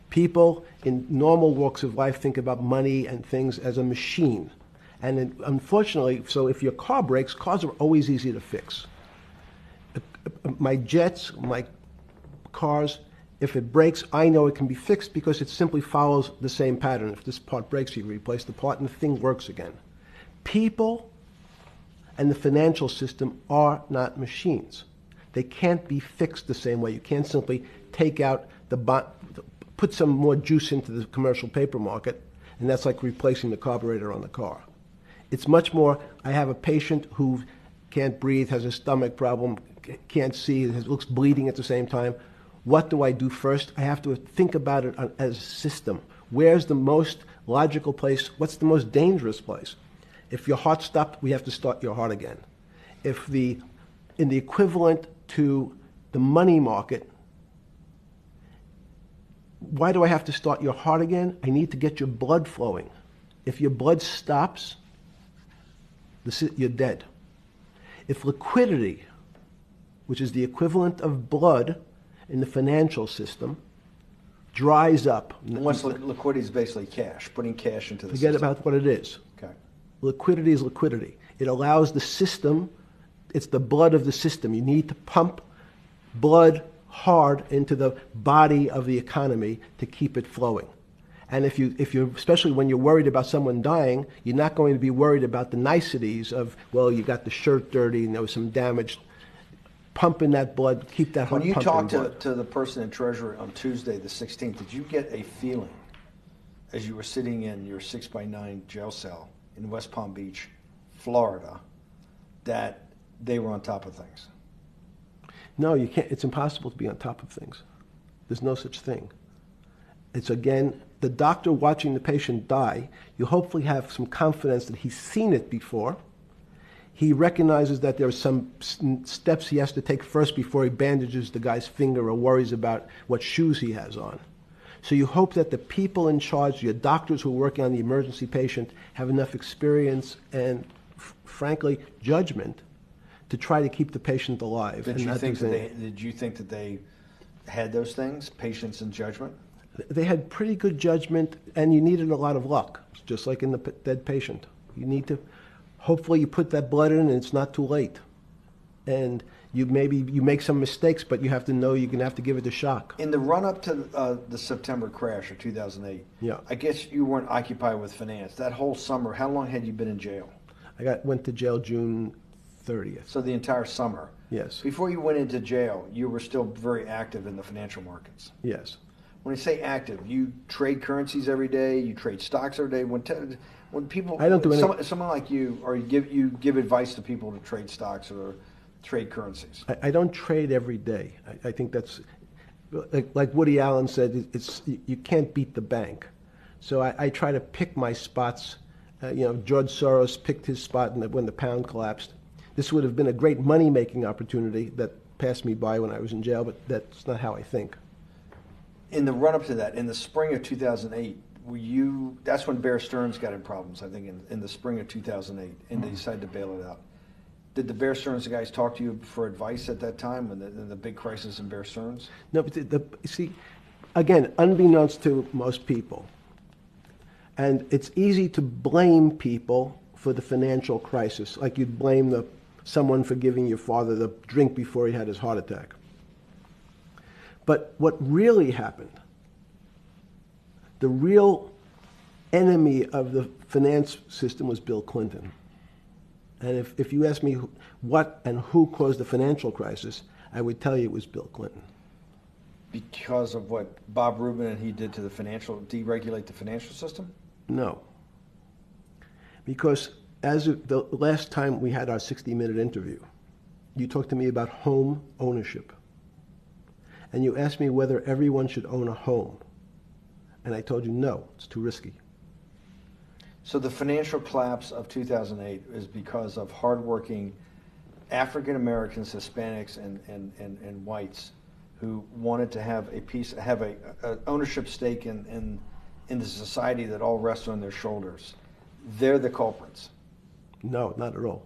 People in normal walks of life think about money and things as a machine. And unfortunately, so if your car breaks, cars are always easy to fix. My jets, my cars, if it breaks, I know it can be fixed because it simply follows the same pattern. If this part breaks, you replace the part and the thing works again. People and the financial system are not machines. They can't be fixed the same way. You can't simply take out put some more juice into the commercial paper market, and that's like replacing the carburetor on the car. It's much more, I have a patient who can't breathe, has a stomach problem, can't see, looks bleeding at the same time. What do I do first? I have to think about it as a system. Where's the most logical place? What's the most dangerous place? If your heart stopped, we have to start your heart again. In the equivalent to the money market, why do I have to start your heart again? I need to get your blood flowing. If your blood stops, you're dead. If liquidity, which is the equivalent of blood in the financial system, dries up. Once liquidity is basically cash, putting cash into the Forget system. about what it is. Okay. Liquidity is liquidity. It allows the system, it's the blood of the system. You need to pump blood hard into the body of the economy to keep it flowing. And if you, especially when you're worried about someone dying, you're not going to be worried about the niceties of, well, you got the shirt dirty and there was some damage. Pump in that blood, keep that heart When you pumping talked to the person in Treasury on Tuesday, the 16th, did you get a feeling as you were sitting in your 6x9 jail cell in West Palm Beach, Florida, that they were on top of things? No, you can't. It's impossible to be on top of things. There's no such thing. It's, again, the doctor watching the patient die. You hopefully have some confidence that he's seen it before. He recognizes that there are some steps he has to take first before he bandages the guy's finger or worries about what shoes he has on. So you hope that the people in charge, your doctors who are working on the emergency patient, have enough experience and, frankly, judgment to try to keep the patient alive. Did you think that they had those things, patience and judgment? They had pretty good judgment, and you needed a lot of luck, just like in the dead patient. You need to, hopefully you put that blood in and it's not too late. And you make some mistakes, but you have to know you're going to have to give it a shock. In the run-up to the September crash of 2008, Yeah. I guess you weren't occupied with finance. That whole summer, how long had you been in jail? Went to jail June 30th. So the entire summer. Yes. Before you went into jail, you were still very active in the financial markets. Yes. When I say active, you trade currencies every day, you trade stocks every day. When people, I don't do any. someone like you, or you give advice to people to trade stocks or trade currencies. I don't trade every day. I think that's, like Woody Allen said, you can't beat the bank. So I try to pick my spots. George Soros picked his spot when the pound collapsed. This would have been a great money-making opportunity that passed me by when I was in jail, but that's not how I think. In the run-up to that, in the spring of 2008, that's when Bear Stearns got in problems, I think, in the spring of 2008, and they decided to bail it out. Did the Bear Stearns guys talk to you for advice at that time, in the big crisis in Bear Stearns? No, but see, again, unbeknownst to most people, and it's easy to blame people for the financial crisis, like you'd blame someone for giving your father the drink before he had his heart attack. But what really happened, the real enemy of the finance system was Bill Clinton. And if you ask me what and who caused the financial crisis, I would tell you it was Bill Clinton. Because of what Bob Rubin and he did to deregulate the financial system? No. Because as of the last time we had our 60-minute interview, you talked to me about home ownership. and you asked me whether everyone should own a home. And I told you, no, it's too risky. So the financial collapse of 2008 is because of hardworking African Americans, Hispanics, and whites who wanted to have a ownership stake in the society that all rests on their shoulders. They're the culprits. No, not at all.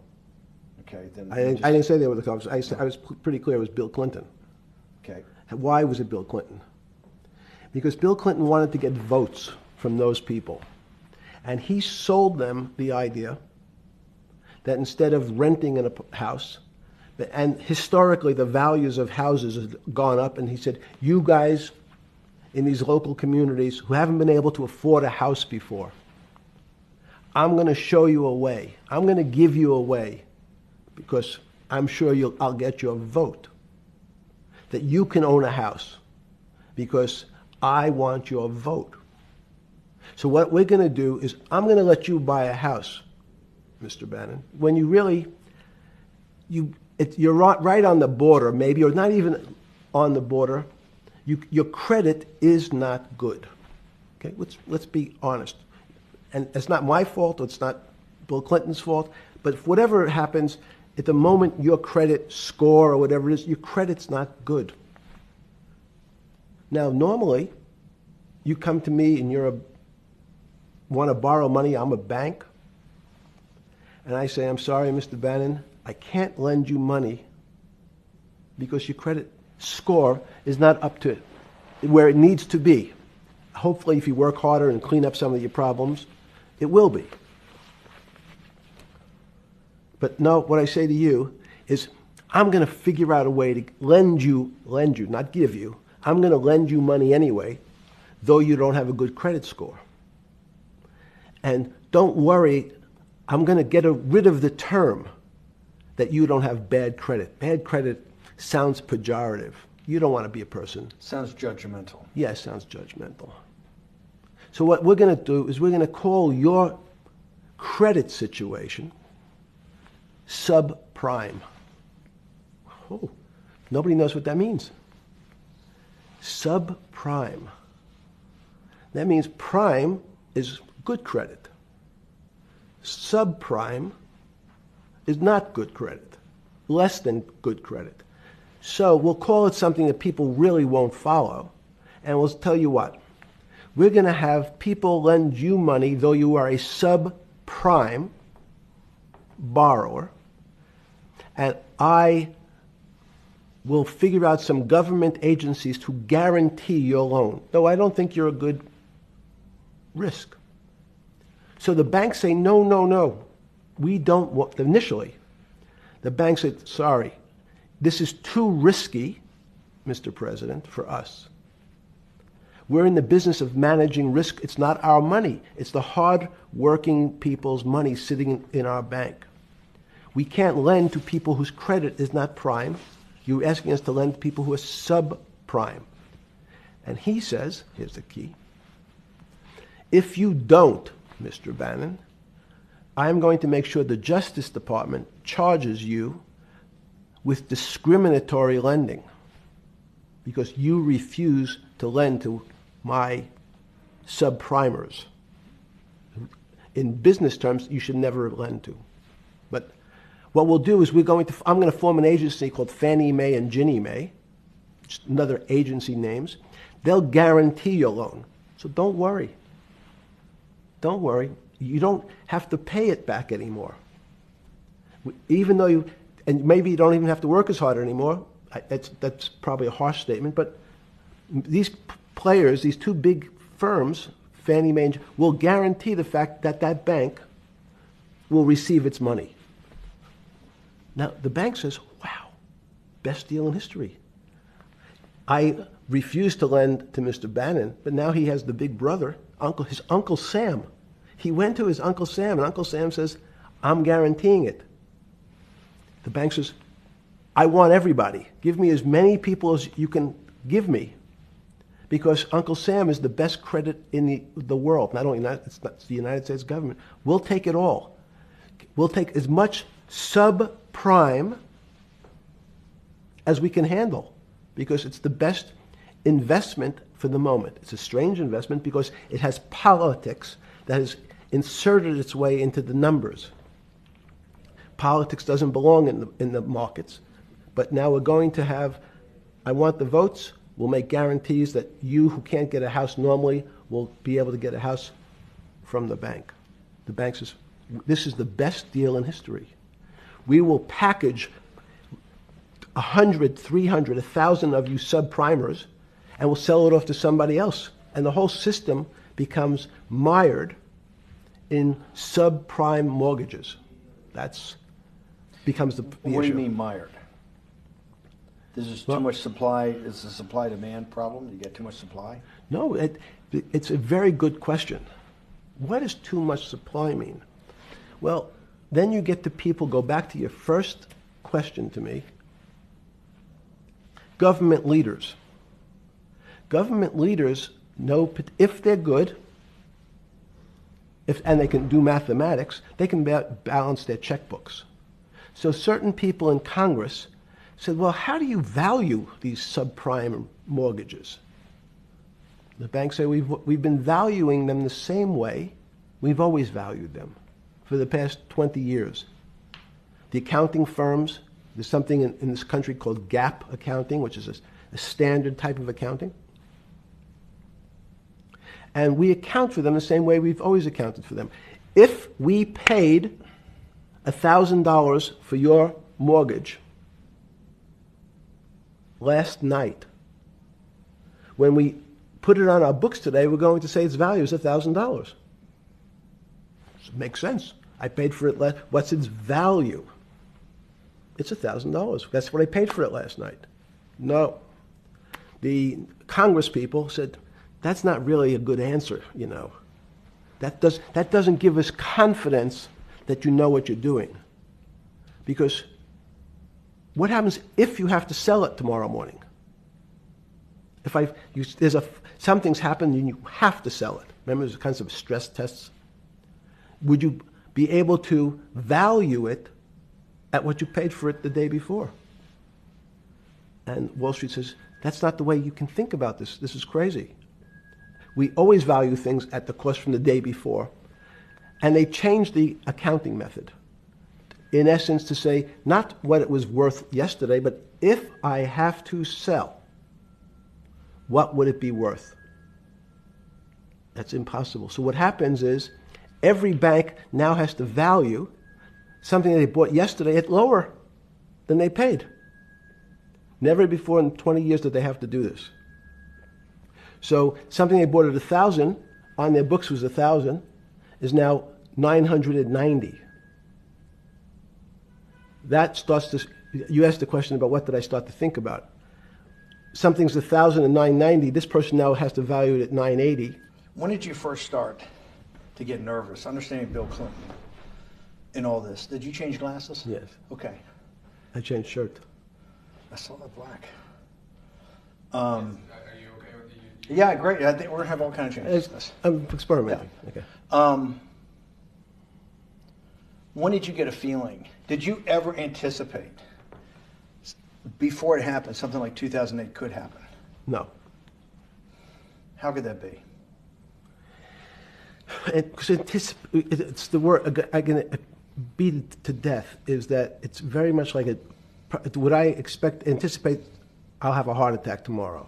Okay, then I didn't say they were the culprits. I was pretty clear it was Bill Clinton. Okay. Why was it Bill Clinton? Because Bill Clinton wanted to get votes from those people. And he sold them the idea that instead of renting in a house, and historically the values of houses have gone up, and he said, you guys in these local communities who haven't been able to afford a house before, I'm going to show you a way. I'm going to give you a way, because I'm sure I'll get your vote, that you can own a house, because I want your vote. So what we're going to do is I'm going to let you buy a house, Mr. Bannon, when you really, you're right on the border, maybe, or not even on the border. Your credit is not good. Okay, let's be honest. And it's not my fault, it's not Bill Clinton's fault, but whatever happens, at the moment your credit score or whatever it is, your credit's not good. Now, normally, you come to me and want to borrow money, I'm a bank, and I say, I'm sorry, Mr. Bannon, I can't lend you money because your credit score is not up to where it needs to be. Hopefully, if you work harder and clean up some of your problems, it will be. But no, what I say to you is, I'm going to figure out a way to lend you, not give you. I'm going to lend you money anyway, though you don't have a good credit score. And don't worry, I'm going to get rid of the term that you don't have bad credit. Bad credit sounds pejorative. You don't want to be a person. Sounds judgmental. Yes, sounds judgmental. So what we're going to do is we're going to call your credit situation subprime. Oh, nobody knows what that means. Subprime. That means prime is good credit. Subprime is not good credit, less than good credit. So we'll call it something that people really won't follow, and we'll tell you what. We're going to have people lend you money, though you are a subprime borrower, and I will figure out some government agencies to guarantee your loan, though I don't think you're a good risk. So the banks say, no, we don't want, initially, the banks said, sorry, this is too risky, Mr. President, for us. We're in the business of managing risk. It's not our money. It's the hard-working people's money sitting in our bank. We can't lend to people whose credit is not prime. You're asking us to lend to people who are subprime. And he says, here's the key, if you don't, Mr. Bannon, I'm going to make sure the Justice Department charges you with discriminatory lending because you refuse to lend to my subprimers. In business terms, you should never lend to. But what we'll do is I'm going to form an agency called Fannie Mae and Ginnie Mae, just another agency names. They'll guarantee your loan. So don't worry. Don't worry. You don't have to pay it back anymore. Even though and maybe you don't even have to work as hard anymore. That's probably a harsh statement, but these players, these two big firms, Fannie Mae, will guarantee the fact that that bank will receive its money. Now, the bank says, wow, best deal in history. I refused to lend to Mr. Bannon, but now he has the big brother, his Uncle Sam. He went to his Uncle Sam, and Uncle Sam says, I'm guaranteeing it. The bank says, I want everybody. Give me as many people as you can give me. Because Uncle Sam is the best credit in the world. Not only it's the United States government. We'll take it all. We'll take as much subprime as we can handle. Because it's the best investment for the moment. It's a strange investment because it has politics that has inserted its way into the numbers. Politics doesn't belong in the markets, but now we're going to have, I want the votes, we'll make guarantees that you who can't get a house normally will be able to get a house from the bank. The bank says, this is the best deal in history. We will package 100, 300, 1,000 of you subprimers, and we'll sell it off to somebody else. And the whole system becomes mired in subprime mortgages. That's becomes the What do issue. you mean mired? There's just too much supply. It's a supply-demand problem. You get too much supply. No, it's a very good question. What does too much supply mean? Well, then you get to people, go back to your first question to me. Government leaders. Government leaders know if they're good, and they can do mathematics, they can balance their checkbooks. So certain people in Congress said, well, how do you value these subprime mortgages? The banks say we've been valuing them the same way we've always valued them for the past 20 years. The accounting firms, there's something in this country called GAAP accounting, which is a standard type of accounting. And we account for them the same way we've always accounted for them. If we paid $1,000 for your mortgage last night, when we put it on our books today, we're going to say its value is $1,000. It makes sense. I paid for it what's its value? It's $1,000. That's what I paid for it last night. No. The Congress people said, that's not really a good answer, you know. That doesn't give us confidence that you know what you're doing. Because what happens if you have to sell it tomorrow morning? Something's happened and you have to sell it. Remember, there's kinds of stress tests. Would you be able to value it at what you paid for it the day before? And Wall Street says, that's not the way you can think about this. This is crazy. We always value things at the cost from the day before. And they changed the accounting method, in essence, to say not what it was worth yesterday, but if I have to sell, what would it be worth? That's impossible. So what happens is every bank now has to value something they bought yesterday at lower than they paid. Never before in 20 years did they have to do this. So something they bought at 1,000, on their books was 1,000, is now 990. That starts to, you asked the question about what did I start to think about. Something's 1,000 and 990, this person now has to value it at 980. When did you first start to get nervous, understanding Bill Clinton in all this? Did you change glasses? Yes. Okay. I changed shirt. I saw the black. Are you okay with the? Yeah, great. I think we're going to have all kinds of changes. I'm experimenting. Yeah. Okay. When did you get a feeling? Did you ever anticipate, before it happened, something like 2008 could happen? No. How could that be? Because it's the word I can beat it to death, is that it's very much like would I anticipate I'll have a heart attack tomorrow?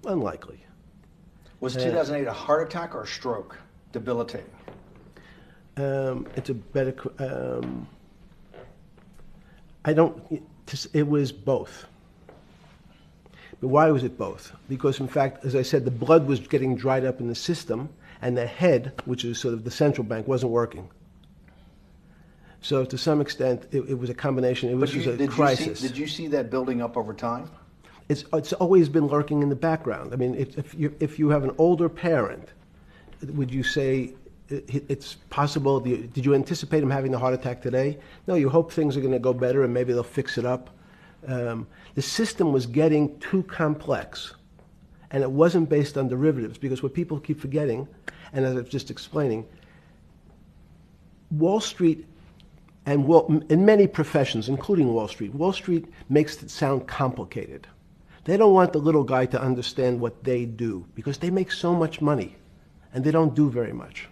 Unlikely. Was 2008 a heart attack or a stroke? Debilitating. It's a better. It was both. But why was it both? Because in fact, as I said, the blood was getting dried up in the system, and the head, which is sort of the central bank, wasn't working. So to some extent, it was a combination. It was a crisis. Did you see that building up over time? It's always been lurking in the background. I mean, if you have an older parent, would you say it's possible? Did you anticipate him having a heart attack today? No, you hope things are going to go better and maybe they'll fix it up. The system was getting too complex, and it wasn't based on derivatives, because what people keep forgetting, and as I was just explaining, Wall Street in many professions, including Wall Street makes it sound complicated. They don't want the little guy to understand what they do because they make so much money and they don't do very much.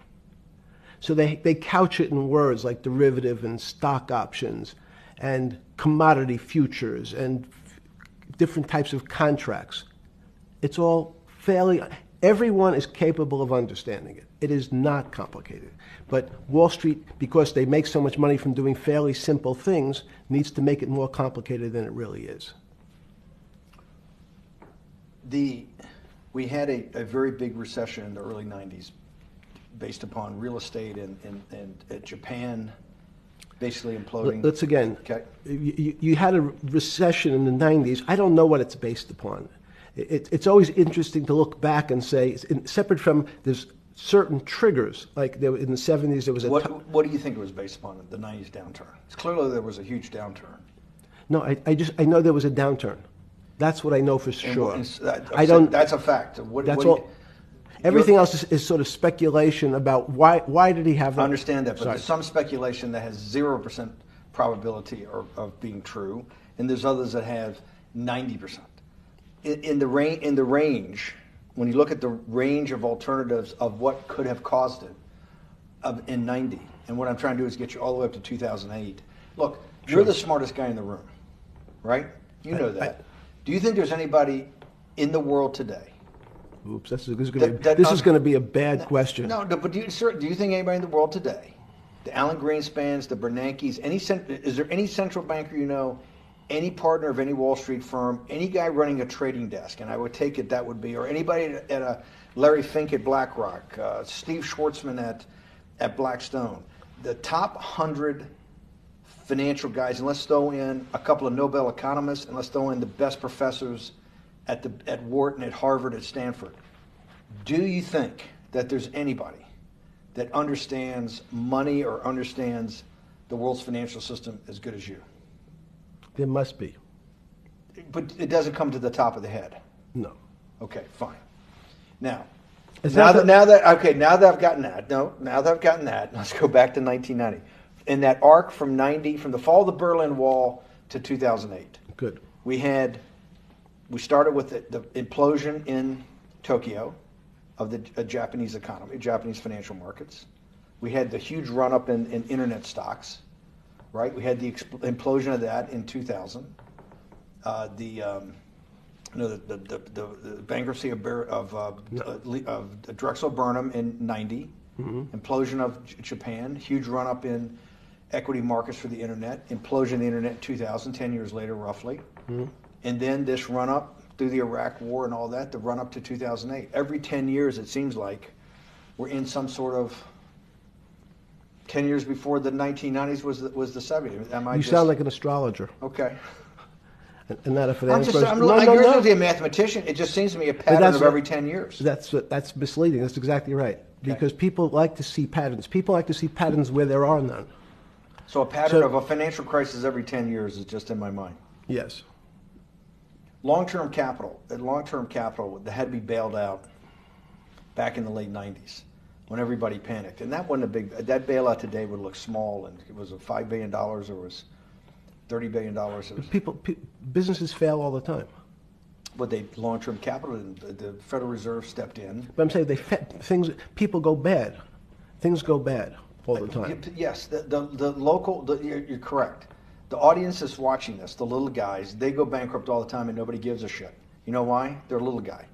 So they couch it in words like derivative and stock options and commodity futures and different types of contracts. It's all fairly, everyone is capable of understanding it. It is not complicated. But Wall Street, because they make so much money from doing fairly simple things, needs to make it more complicated than it really is. We had a very big recession in the early 90s based upon real estate and Japan basically imploding. Let's again, Okay. you had a recession in the 90s. I don't know what it's based upon. It's always interesting to look back and say, separate from there's certain triggers, like there, in the 70s there was a... What do you think it was based upon in the 90s downturn? It's clearly there was a huge downturn. No, I know there was a downturn. That's what I know for sure. I don't. That's a fact. That's all. Everything else is sort of speculation about why did he have that? I understand that, but Sorry. there's some speculation that has 0% probability of being true, and there's others that have 90%. In the range, when you look at the range of alternatives of what could have caused it in 90, and what I'm trying to do is get you all the way up to 2008. Look, Sure. You're the smartest guy in the room, right? You know that. Do you think there's anybody in the world today? Oops, this is going to be a bad question. No, but do you think anybody in the world today, the Alan Greenspans, the Bernankes, is there any central banker you know, any partner of any Wall Street firm, any guy running a trading desk, and I would take it that would be, or anybody at a Larry Fink at BlackRock, Steve Schwartzman at Blackstone, the top 100 financial guys, and let's throw in a couple of Nobel economists, and let's throw in the best professors at Wharton, at Harvard, at Stanford. Do you think that there's anybody that understands money or understands the world's financial system as good as you? There must be. But it doesn't come to the top of the head. No. Okay, fine. Now It's that not now that I've gotten that, let's go back to 1990. In that arc from the fall of the Berlin Wall to 2008. Good. We started with the implosion in Tokyo of the Japanese economy, Japanese financial markets. We had the huge run-up in internet stocks, right? We had the implosion of that in 2000. The bankruptcy of Drexel Burnham in 90. Mm-hmm. Implosion of Japan, huge run-up in equity markets for the internet, implosion of the internet in 2000, 10 years later roughly. Mm-hmm. And then this run-up through the Iraq War and all that, the run-up to 2008. Every 10 years, it seems like, we're in some sort of 10 years before the 1990s was the 70s. You sound like an astrologer. Okay. And not a finance person. You're not a mathematician. It just seems to me a pattern of every 10 years. That's misleading. That's exactly right. Because people like to see patterns. People like to see patterns where there are none. So a pattern of a financial crisis every 10 years is just in my mind. Yes. Long-term capital, that had to be bailed out back in the late 90s when everybody panicked. And that wasn't that bailout today would look small, and it was $5 billion or was $30 billion. Businesses fail all the time. But long-term capital, the Federal Reserve stepped in. But I'm saying people go bad. Things go bad all the time. Yes, you're correct. The audience is watching this, the little guys, they go bankrupt all the time and nobody gives a shit. You know why? They're a little guy.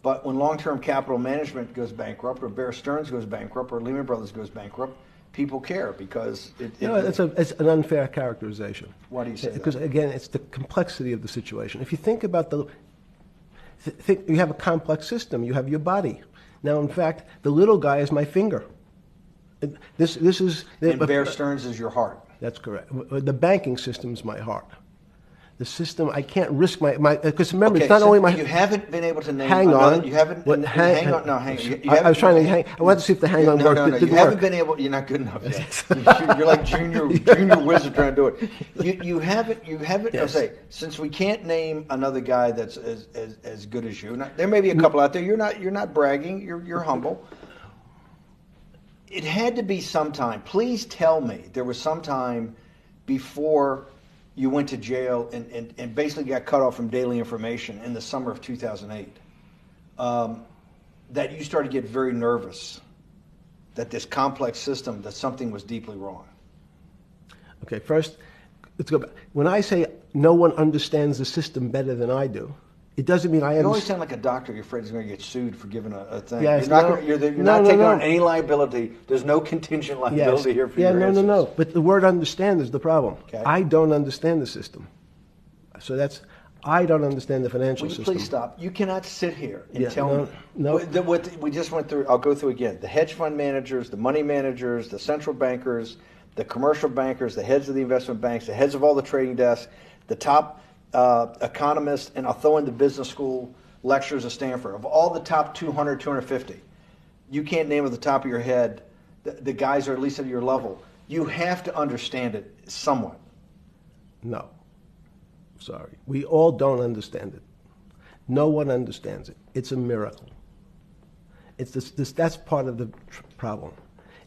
But when long-term capital management goes bankrupt, or Bear Stearns goes bankrupt, or Lehman Brothers goes bankrupt, people care because it's an unfair characterization. Why do you say that? Because again, it's the complexity of the situation. If you think about you have a complex system. You have your body. Now, in fact, the little guy is my finger. This is. And Bear Stearns is your heart. That's correct. The banking system is my heart. The system, I can't risk my because remember, it's not only my. You haven't been able to name. Hang on. You haven't. Hang on. No, hang on. I was trying to hang. I wanted to see if the hang on worked. No. You haven't been able. You're not good enough yet. You're like junior wizard trying to do it. You haven't. Yes. I'll say, since we can't name another guy that's as good as you. There may be a couple out there. You're not bragging. You're humble. It had to be sometime. Please tell me there was some time before you went to jail and basically got cut off from daily information in the summer of 2008, that you started to get very nervous that this complex system, that something was deeply wrong? Okay, first, let's go back. When I say no one understands the system better than I do, it doesn't mean I You always understand. sound like a doctor. You're afraid he's going to get sued for giving a thing. Yes, you're not, no. you're No, not no, taking no. on any liability. There's no contingent liability here for Yeah, your no, answers. no. But the word understand is the problem. Okay. I don't understand the system. So I don't understand the financial Will you system. please stop? You cannot sit here and Yeah, tell no, me no. what we just went through. I'll go through again. The hedge fund managers, the money managers, the central bankers, the commercial bankers, the heads of the investment banks, the heads of all the trading desks, the top economists, and I'll throw in the business school lecturers at Stanford. Of all the top 200, 250, you can't name at the top of your head the guys are at least at your level. You have to understand it somewhat. No. Sorry. We all don't understand it. No one understands it. It's a miracle. That's part of the problem.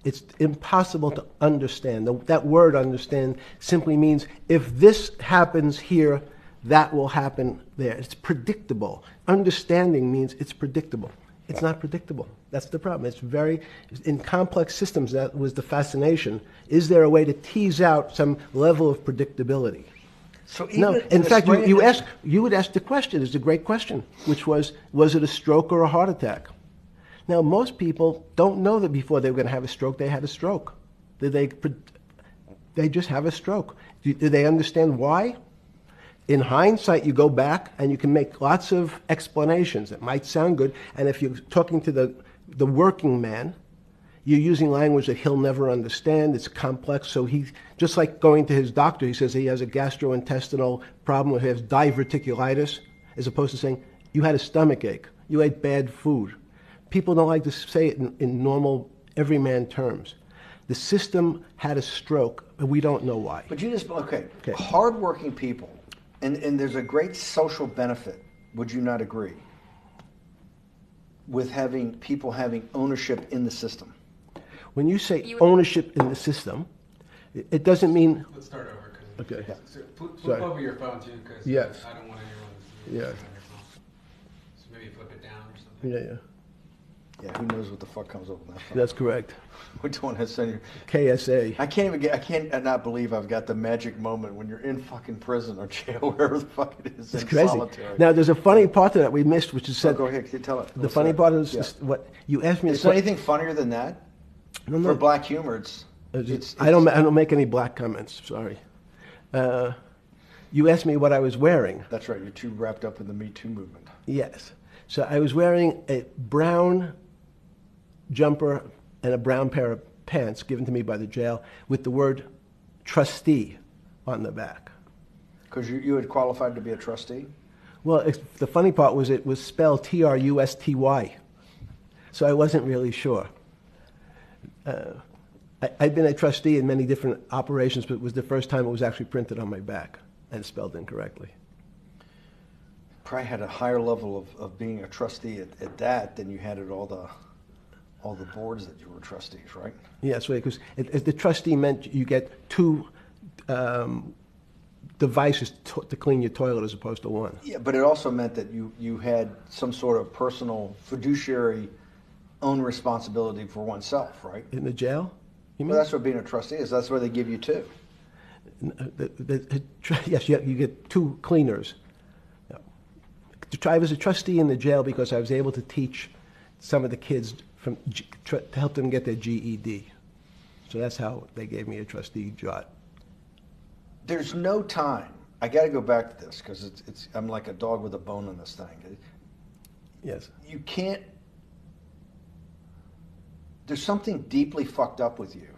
It's impossible to understand. That word understand simply means if this happens here, that will happen there. It's predictable. Understanding means it's predictable. It's not predictable. That's the problem. In complex systems, that was the fascination. Is there a way to tease out some level of predictability? So even No. In fact, you would ask the question. It's a great question, which was it a stroke or a heart attack? Now, most people don't know that before they were going to have a stroke, they had a stroke. They just have a stroke. Do they understand why? In hindsight, you go back and you can make lots of explanations. It might sound good. And if you're talking to the working man, you're using language that he'll never understand. It's complex. So he, just like going to his doctor, he says he has a gastrointestinal problem, or he has diverticulitis, as opposed to saying, you had a stomach ache, you ate bad food. People don't like to say it in normal, everyman terms. The system had a stroke, and we don't know why. But you just, okay. Hardworking people, and there's a great social benefit, would you not agree, with having people having ownership in the system? When you say ownership in the system, it doesn't mean... Let's start over. Okay. So flip Sorry. over your phone too, because Yes. I don't want anyone to see Yeah. on your phone. So maybe flip it down or something. Yeah. Yeah, who knows what the fuck comes up with that phone? That's correct. Which one has sent you? KSA. I can't not believe I've got the magic moment when you're in fucking prison or jail, wherever the fuck it is, It's in crazy. solitary. Now, there's a funny part to that we missed, which is So said... go ahead, tell it. The funny part is Yeah. what you asked me... Is there anything funnier than that? No, no. For black humor, it's I don't make any black comments. Sorry. You asked me what I was wearing. That's right. You're too wrapped up in the Me Too movement. Yes. So I was wearing a brown jumper and a brown pair of pants given to me by the jail with the word trustee on the back. Because you had qualified to be a trustee? Well, the funny part was it was spelled Trusty. So I wasn't really sure. I'd been a trustee in many different operations, but it was the first time it was actually printed on my back and spelled incorrectly. Probably had a higher level of being a trustee at that than you had at all the boards that you were trustees, right? Yes, right, because the trustee meant you get two devices to clean your toilet as opposed to one. Yeah, but it also meant that you had some sort of personal fiduciary own responsibility for oneself, right? In the jail? You mean? Well, that's what being a trustee is. That's where they give you two. Yes, you get two cleaners. I was a trustee in the jail because I was able to teach some of the kids to help them get their GED. So that's how they gave me a trustee job. There's no time. I got to go back to this because I'm like a dog with a bone in this thing. Yes. You can't. There's something deeply fucked up with you.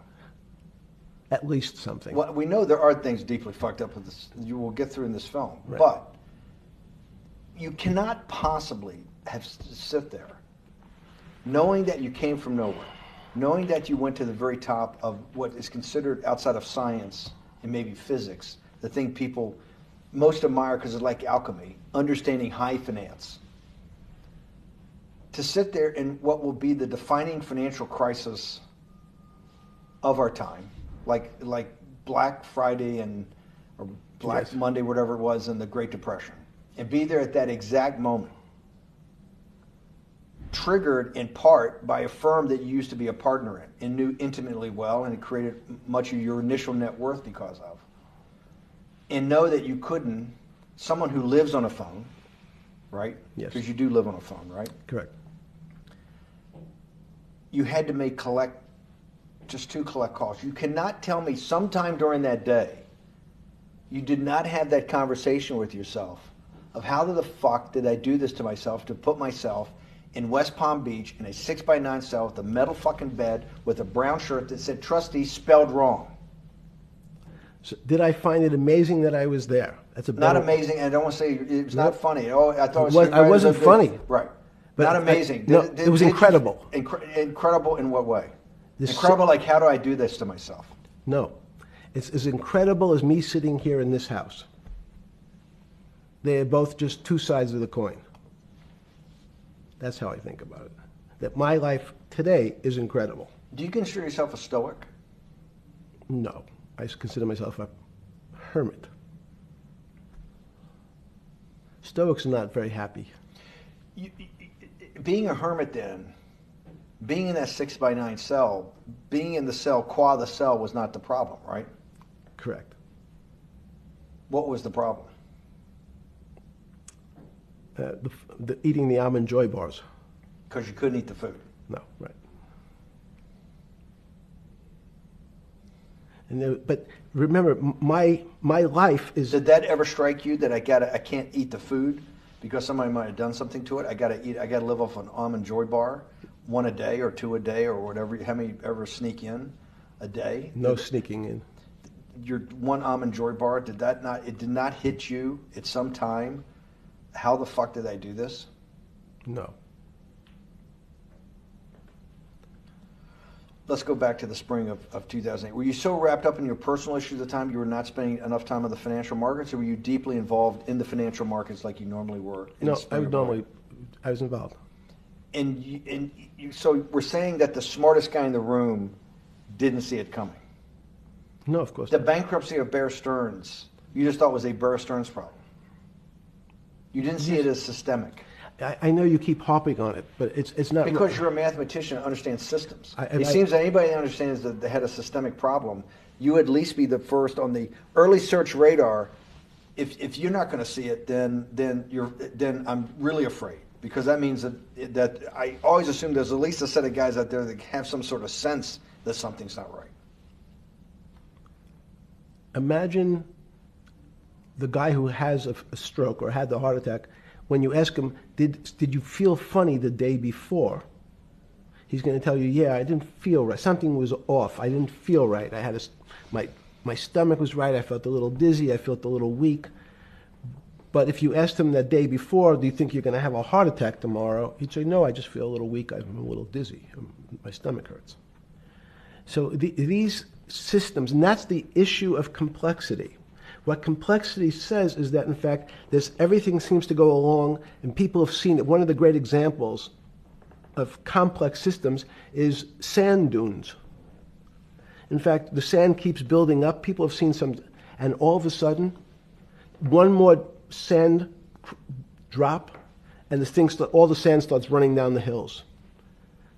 At least something. Well, we know there are things deeply fucked up with this. You will get through in this film, Right. but you cannot possibly sit there knowing that you came from nowhere, knowing that you went to the very top of what is considered outside of science and maybe physics, the thing people most admire because it's like alchemy, understanding high finance. To sit there in what will be the defining financial crisis of our time, like Black Friday and or Black Yes. Monday, whatever it was, in the Great Depression, and be there at that exact moment, triggered in part by a firm that you used to be a partner in and knew intimately well, and it created much of your initial net worth because of, and know that you couldn't, someone who lives on a phone, right? Yes. Because you do live on a phone, right? Correct. You had to make just 2 collect calls. You cannot tell me sometime during that day you did not have that conversation with yourself of how the fuck did I do this to myself to put myself in West Palm Beach in a 6x9 cell with a metal fucking bed with a brown shirt that said trustee spelled wrong. So did I find it amazing that I was there? That's a Not better- amazing, and I don't want to say it's not Nope. funny. Oh, I thought I wasn't funny. Right. But Not I- amazing. no, it was incredible. Incredible in what way? This- Incredible, like how do I do this to myself? No. It's as incredible as me sitting here in this house. They are both just 2 sides of the coin. That's how I think about it. That my life today is incredible. Do you consider yourself a stoic? No. I consider myself a hermit. Stoics are not very happy. Being a hermit then, being in that 6x9 cell, being in the cell, qua the cell was not the problem, right? Correct. What was the problem? Eating the almond joy bars. Because you couldn't eat the food. No, right. And but remember, my life is. Did that ever strike you that I can't eat the food because somebody might have done something to it? I gotta live off an almond joy bar, 1 a day or 2 a day or whatever. How many ever sneak in a day? No sneaking in. Your 1 almond joy bar, it did not hit you at some time? How the fuck did I do this? No. Let's go back to the spring of 2008. Were you so wrapped up in your personal issues at the time you were not spending enough time on the financial markets, or were you deeply involved in the financial markets like you normally were? In No, the spring of 08? I was involved. So we're saying that the smartest guy in the room didn't see it coming. No, of course The not. bankruptcy of Bear Stearns, you just thought was a Bear Stearns problem. You didn't see it as systemic. I know you keep harping on it, but it's not. Because you're a mathematician and understands systems. I- It seems that anybody that understands that they had a systemic problem, you would at least be the first on the early search radar. If you're not going to see it, then I'm really afraid, because that means that I always assume there's at least a set of guys out there that have some sort of sense that something's not right. Imagine the guy who has a stroke or had the heart attack. When you ask him, did you feel funny the day before? He's going to tell you, yeah, I didn't feel right. Something was off. I didn't feel right. I had my stomach was right. I felt a little dizzy. I felt a little weak. But if you asked him that day before, do you think you're going to have a heart attack tomorrow? He'd say, no, I just feel a little weak. I'm a little dizzy. My stomach hurts. So these systems, and that's the issue of complexity. What complexity says is that, in fact, everything seems to go along, and people have seen it. One of the great examples of complex systems is sand dunes. In fact, the sand keeps building up. People have seen some, and all of a sudden, one more sand drop, and all the sand starts running down the hills.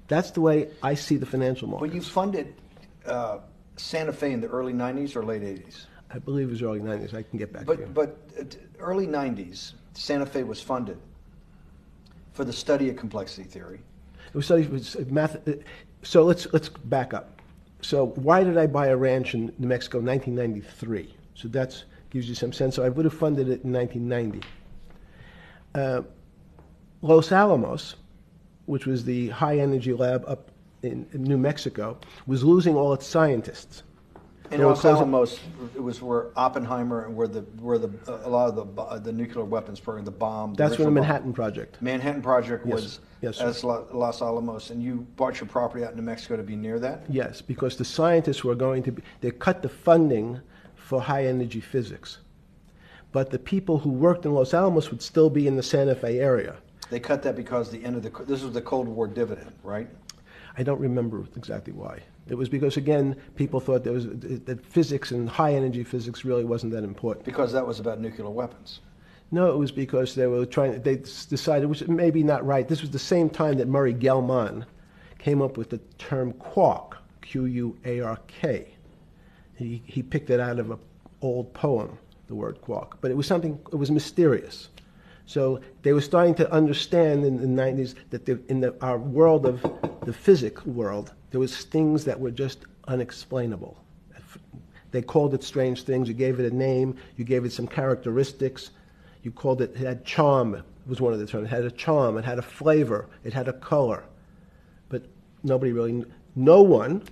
That's the way I see the financial market. Well, you funded Santa Fe in the early 90s or late 80s? I believe it was early 90s. I can get back to you. But early 90s, Santa Fe was funded for the study of complexity theory. It was math. So let's back up. So why did I buy a ranch in New Mexico in 1993? So that gives you some sense. So I would have funded it in 1990. Los Alamos, which was the high energy lab up in New Mexico, was losing all its scientists. In Los Alamos, it was where Oppenheimer and where a lot of the nuclear weapons program, the bomb. That's where the original Manhattan Project. Manhattan Project was Yes, sir. as Los Alamos, and you bought your property out in New Mexico to be near that? Yes, because the scientists were going to they cut the funding for high energy physics. But the people who worked in Los Alamos would still be in the Santa Fe area. They cut that because this was the Cold War dividend, right? I don't remember exactly why. It was because, again, people thought that physics and high-energy physics really wasn't that important. Because that was about nuclear weapons. No, it was because they decided, which may be not right. This was the same time that Murray Gell-Mann came up with the term quark, Q-U-A-R-K. He picked it out of an old poem, the word quark. But it was mysterious. So they were starting to understand in the 90s that our world of the physics world, there was things that were just unexplainable. They called it strange things. You gave it a name. You gave it some characteristics. You called it had charm, was one of the terms. It had a charm. It had a flavor. It had a color. But no one,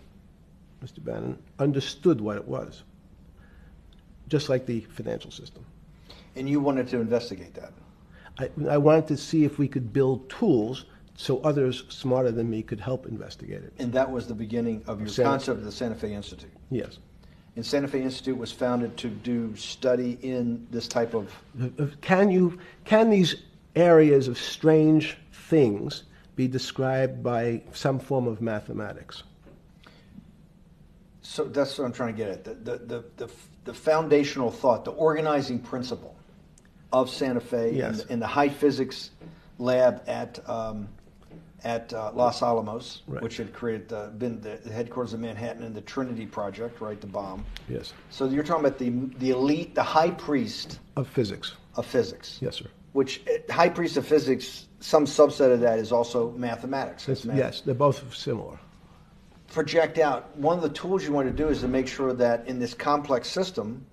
Mr. Bannon, understood what it was. Just like the financial system. And you wanted to investigate that. I wanted to see if we could build tools so others smarter than me could help investigate it. And that was the beginning of your concept of the Santa Fe Institute. Yes. And Santa Fe Institute was founded to do study in this type of... Can these areas of strange things be described by some form of mathematics? So that's what I'm trying to get at. The foundational thought, the organizing principle of Santa Fe, yes, in the high physics lab at Los Alamos, right, which had been the headquarters of Manhattan, and the Trinity Project, right, the bomb. Yes. So you're talking about the elite, the high priest of physics. Of physics. Yes, sir. Which high priest of physics, some subset of that is also mathematics. Yes, they're both similar. Project out. One of the tools you want to do is to make sure that in this complex system,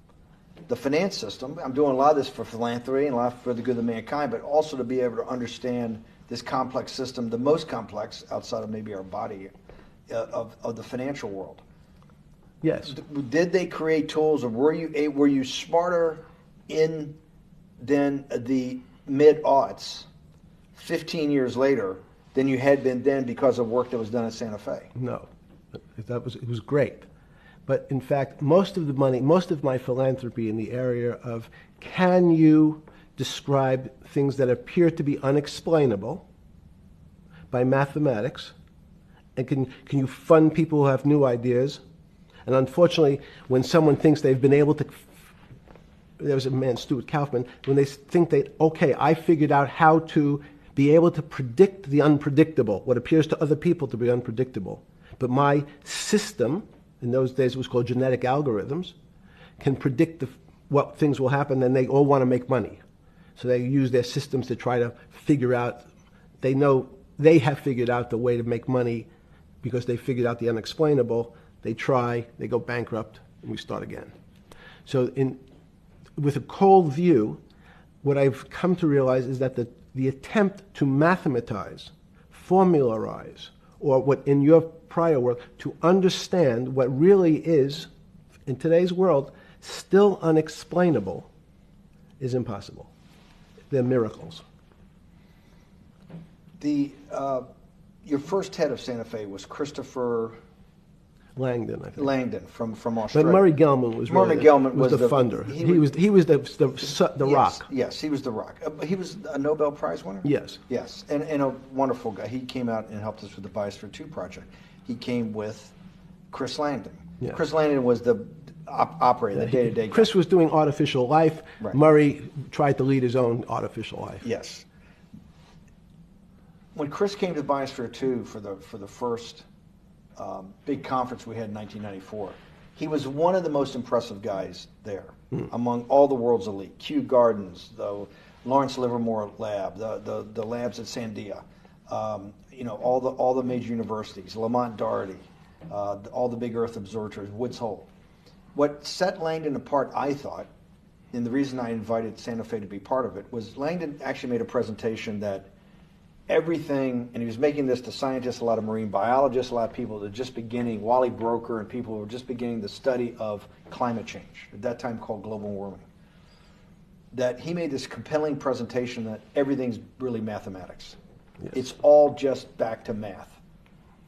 the finance system, I'm doing a lot of this for philanthropy and a lot for the good of mankind, but also to be able to understand this complex system, the most complex outside of maybe our body, of the financial world. Yes. Did they create tools, or were you smarter in than the mid-aughts, 15 years later, than you had been then because of work that was done at Santa Fe? No, it was great. But in fact, most of the money, most of my philanthropy in the area of can you describe things that appear to be unexplainable by mathematics, and can you fund people who have new ideas? And unfortunately, when someone thinks they've been able to, there was a man, Stuart Kaufman, when they think that, okay, I figured out how to be able to predict the unpredictable, what appears to other people to be unpredictable. But my system, in those days it was called genetic algorithms, can predict what things will happen, and they all want to make money. So they use their systems to try to figure out, they know they have figured out the way to make money because they figured out the unexplainable. They try, they go bankrupt, and we start again. So with a cold view, what I've come to realize is that the attempt to mathematize, formularize, or what in your prior work, to understand what really is, in today's world, still unexplainable, is impossible. They're miracles. Your first head of Santa Fe was Christopher Langdon, I think. Langdon from Australia. But Murray Gell-Mann was Murray Gell-Mann was the funder. He was the rock. Yes, he was the rock. He was a Nobel Prize winner? Yes. Yes, and a wonderful guy. He came out and helped us with the Biosphere 2 project. He came with Chris Langdon. Yeah. Chris Langdon was the operator, the day-to-day guy. Chris was doing artificial life. Right. Murray tried to lead his own artificial life. Yes. When Chris came to Biosphere 2 for the first big conference we had in 1994, he was one of the most impressive guys there among all the world's elite. Kew Gardens, the Lawrence Livermore lab, the labs at Sandia, all the major universities, Lamont Doherty, all the big Earth observatories, Woods Hole. What set Langdon apart, I thought, and the reason I invited Santa Fe to be part of it, was Langdon actually made a presentation that everything, and he was making this to scientists, a lot of marine biologists, a lot of people that were just beginning, Wally Broker and people who were just beginning the study of climate change, at that time called global warming. That he made this compelling presentation that everything's really mathematics. Yes. It's all just back to math.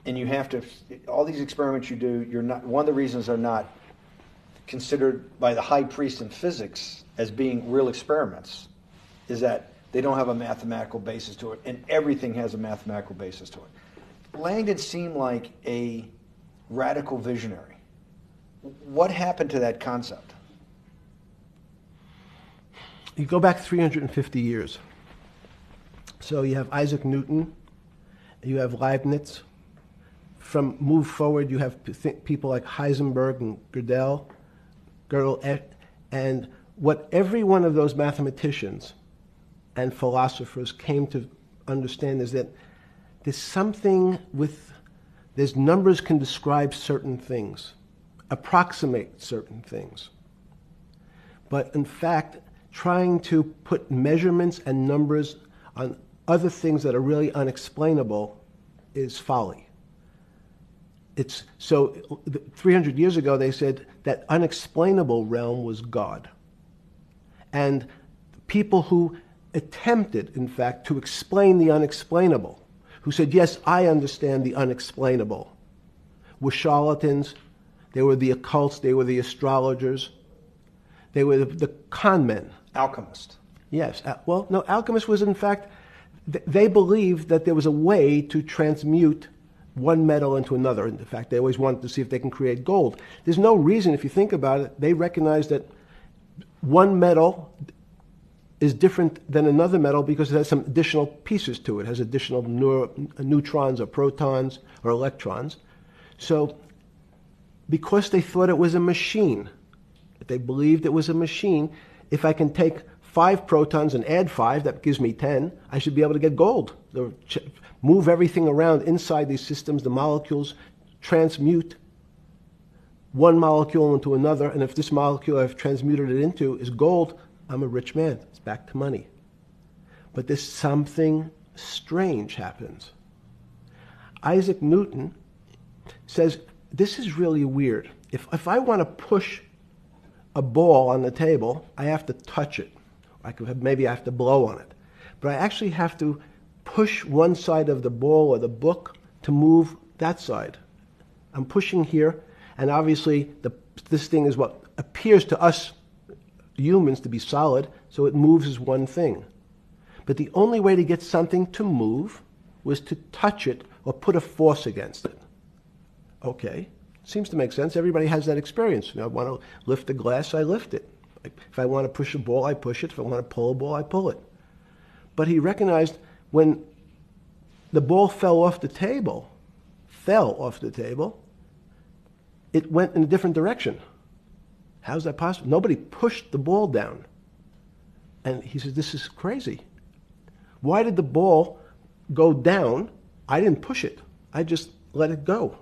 And you have to, all these experiments you do, you're not, one of the reasons they're not considered by the high priest in physics as being real experiments is that they don't have a mathematical basis to it, and everything has a mathematical basis to it. Langdon seemed like a radical visionary. What happened to that concept? You go back 350 years. So you have Isaac Newton, you have Leibniz. From move forward, you have people like Heisenberg and Gödel, and what every one of those mathematicians and philosophers came to understand is that there's numbers can describe certain things, approximate certain things. But in fact, trying to put measurements and numbers on other things that are really unexplainable is folly. 300 years ago, they said that unexplainable realm was God. And people who attempted, in fact, to explain the unexplainable, who said, yes, I understand the unexplainable, were charlatans, they were the occults, they were the astrologers, they were the con men. Alchemist. Yes. Well, no, alchemist was, in fact, they believed that there was a way to transmute one metal into another. In fact, they always wanted to see if they can create gold. There's no reason, if you think about it, they recognize that one metal is different than another metal because it has some additional pieces to it. It has additional neutrons or protons or electrons. So because they thought it was a machine, they believed it was a machine, if I can take 5 protons and add 5, that gives me 10, I should be able to get gold. Move everything around inside these systems, the molecules transmute one molecule into another, and if this molecule I've transmuted it into is gold, I'm a rich man. It's back to money. But there's something strange happens. Isaac Newton says, this is really weird. If I want to push a ball on the table, I have to touch it. Maybe I have to blow on it. But I actually have to push one side of the ball or the book to move that side. I'm pushing here, and obviously this thing is what appears to us humans to be solid, so it moves as one thing. But the only way to get something to move was to touch it or put a force against it. Okay, seems to make sense. Everybody has that experience. I want to lift a glass, I lift it. If I want to push a ball, I push it. If I want to pull a ball, I pull it. But he recognized when the ball fell off the table, it went in a different direction. How's that possible? Nobody pushed the ball down. And he says, this is crazy. Why did the ball go down? I didn't push it. I just let it go.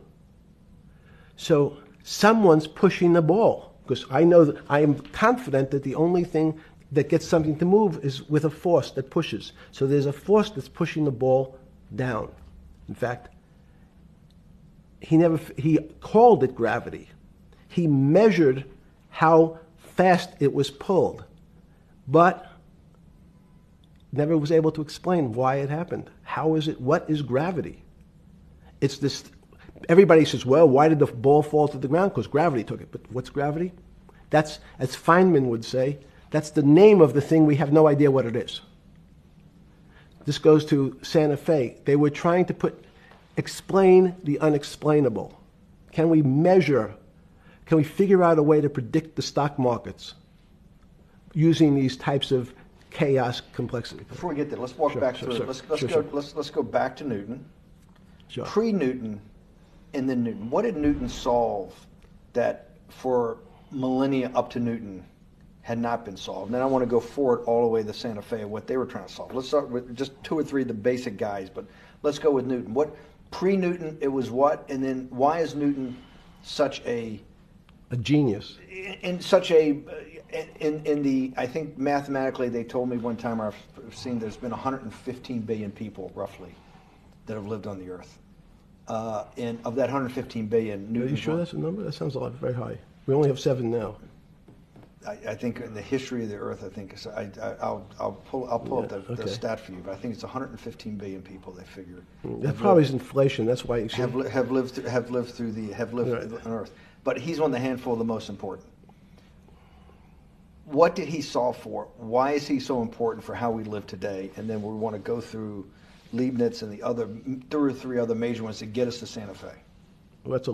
So someone's pushing the ball. Because I know that I am confident that the only thing that gets something to move is with a force that pushes. So there's a force that's pushing the ball down. In fact, he called it gravity. He measured how fast it was pulled, but never was able to explain why it happened. How is it? What is gravity? It's this. Everybody says, well, why did the ball fall to the ground? Because gravity took it. But what's gravity? That's, as Feynman would say, that's the name of the thing. We have no idea what it is. This goes to Santa Fe. They were trying to explain the unexplainable. Can we measure? Can we figure out a way to predict the stock markets using these types of chaos complexity? Before we get there, let's walk back through it. Let's go back to Newton. Sure. Pre-Newton and then Newton. What did Newton solve that for millennia up to Newton had not been solved? And then I want to go forward all the way to Santa Fe and what they were trying to solve. Let's start with just 2 or 3 of the basic guys, but let's go with Newton. What pre-Newton it was what, and then why is Newton such a genius? In such a in the, I think mathematically they told me one time, I've seen there's been 115 billion people roughly that have lived on the earth. And of that 115 billion, Newton. Are you sure that's a number? That sounds a lot very high. We only have 7 now. I think in the history of the earth, I think I'll pull up the stat for you, but I think it's 115 billion people. They figure that probably is inflation. That's why you have lived on Earth. But he's one of the handful of the most important. What did he solve for? Why is he so important for how we live today? And then we want to go through Leibniz and the other 2 or 3 other major ones to get us to Santa Fe? Well, it's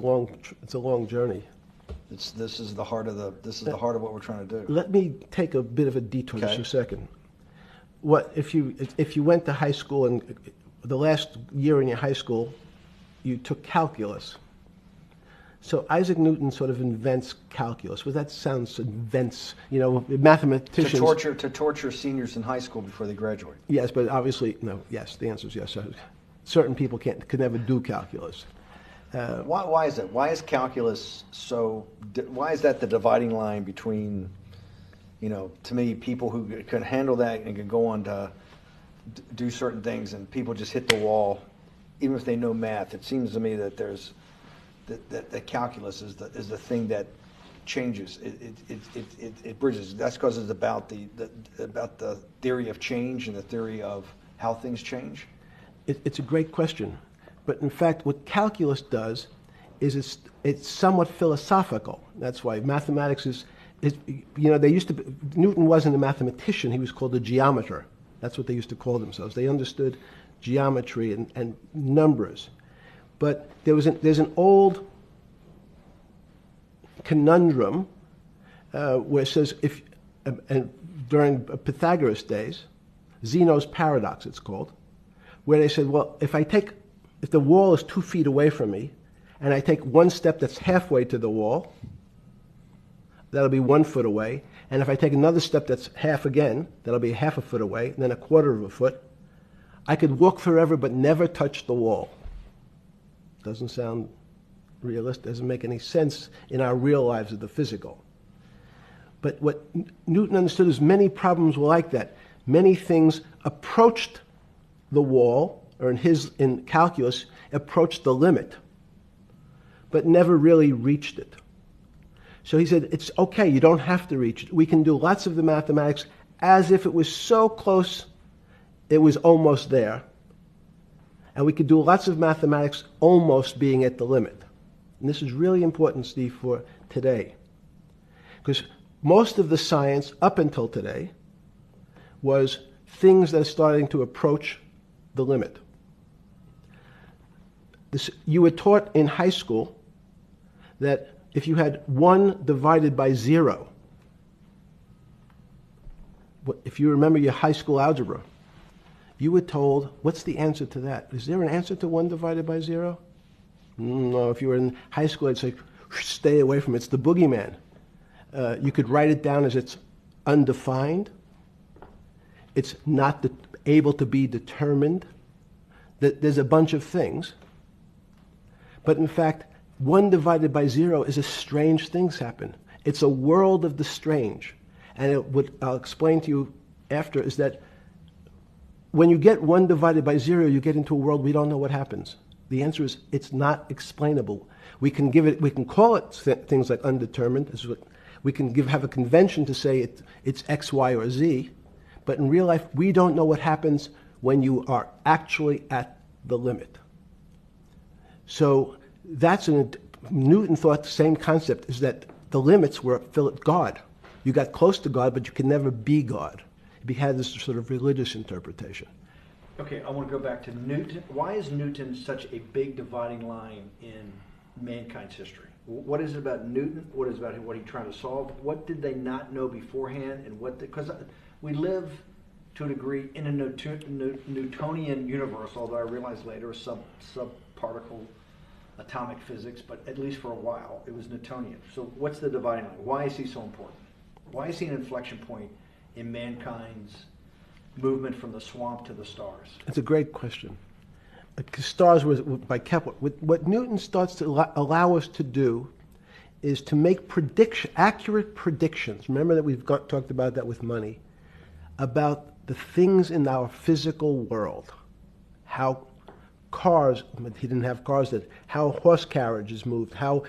a long journey. This is the heart of what we're trying to do. Let me take a bit of a detour just Okay. a second. What if you went to high school and the last year in your high school, you took calculus? So Isaac Newton sort of invents calculus. Well, that sounds invents, mathematicians. To torture seniors in high school before they graduate. Yes, but obviously, no. Yes, the answer is yes. Certain people could never do calculus. Why is that? Why is calculus so? Why is that the dividing line between, to me, people who can handle that and can go on to do certain things, and people just hit the wall, even if they know math? It seems to me that there's that calculus is the thing that changes. It bridges. That's because it's about the theory of change and the theory of how things change. It's a great question. But in fact, what calculus does is it's somewhat philosophical. That's why mathematics is Newton wasn't a mathematician, he was called a geometer. That's what they used to call themselves. They understood geometry and numbers. But there's an old conundrum where it says, during Pythagoras' days, Zeno's paradox it's called, where they said, well, if the wall is 2 feet away from me, and I take one step that's halfway to the wall, that'll be 1 foot away. And if I take another step that's half again, that'll be half a foot away, and then a quarter of a foot. I could walk forever but never touch the wall. Doesn't sound realistic, doesn't make any sense in our real lives of the physical. But what Newton understood is many problems were like that. Many things approached the wall, or in calculus, approached the limit, but never really reached it. So he said, it's okay, you don't have to reach it. We can do lots of the mathematics as if it was so close, it was almost there. And we could do lots of mathematics almost being at the limit. And this is really important, Steve, for today. Because most of the science up until today was things that are starting to approach the limit. You were taught in high school that if you had 1 divided by 0, if you remember your high school algebra, you were told, what's the answer to that? Is there an answer to 1 divided by 0? No, if you were in high school, I'd say, stay away from it. It's the boogeyman. You could write it down as it's undefined. It's not able to be determined. There's a bunch of things. But in fact, 1 divided by 0 is a strange things happen. It's a world of the strange. And what I'll explain to you after is that when you get 1 divided by 0, you get into a world we don't know what happens. The answer is it's not explainable. We can call it things like undetermined. We can have a convention to say it's X, Y, or Z. But in real life, we don't know what happens when you are actually at the limit. So Newton thought the same concept is that the limits were God. You got close to God, but you can never be God. He had this sort of religious interpretation. Okay, I want to go back to Newton. Why is Newton such a big dividing line in mankind's history? What is it about Newton? What is it about what he's trying to solve? What did they not know beforehand? And because we live to a degree in a Newtonian universe, although I realized later subparticle atomic physics, but at least for a while it was Newtonian. So what's the dividing line? Why is he so important? Why is he an inflection point in mankind's movement from the swamp to the stars? It's a great question. Stars was by Kepler. What Newton starts to allow us to do is to make accurate predictions. Remember that we've talked about that with money, about the things in our physical world, how cars, he didn't have cars then, how horse carriages moved, how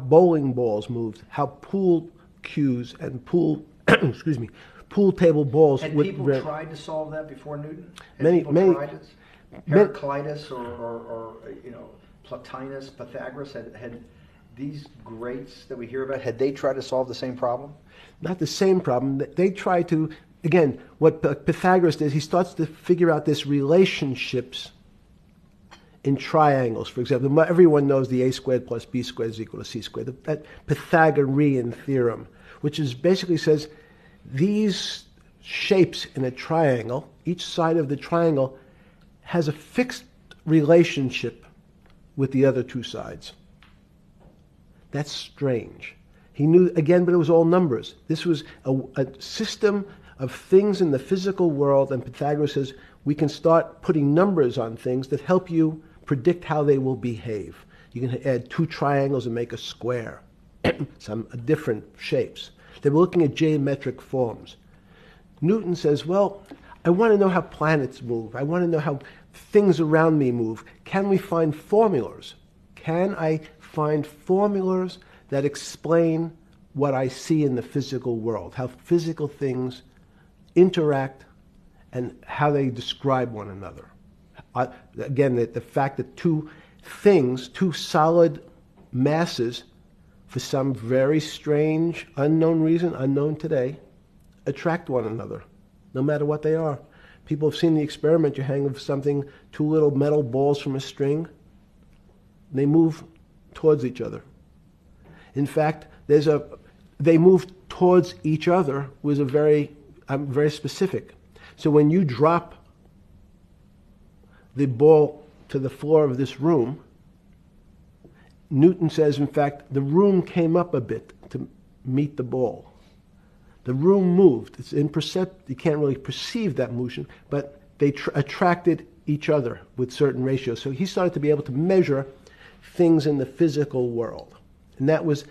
bowling balls moved, how pool cues and pool table balls. Had people tried to solve that before Newton? Had Many, people many. tried it? Heraclitus or Plotinus, Pythagoras, had these greats that we hear about, had they tried to solve the same problem? Not the same problem. They tried to again, what Pythagoras did, he starts to figure out this relationships in triangles. For example, everyone knows the a squared plus b squared is equal to c squared. That Pythagorean theorem, which is basically says these shapes in a triangle, each side of the triangle has a fixed relationship with the other two sides. That's strange. He knew, again, but it was all numbers. This was a system of things in the physical world, and Pythagoras says we can start putting numbers on things that help you predict how they will behave. You can add two triangles and make a square, some different shapes. They were looking at geometric forms. Newton says, well, I want to know how planets move. I want to know how things around me move. Can we find formulas? Can I find formulas that explain what I see in the physical world, how physical things interact and how they describe one another? Again, the fact that two things, two solid masses, for some very strange, unknown reason, unknown today, attract one another, no matter what they are. People have seen the experiment. You hang something, two little metal balls from a string, they move towards each other. In fact, they move towards each other was very specific. So when you drop the ball to the floor of this room, Newton says, in fact, the room came up a bit to meet the ball. The room moved. It's imperceptible. You can't really perceive that motion, but they attracted each other with certain ratios. So he started to be able to measure things in the physical world. And that was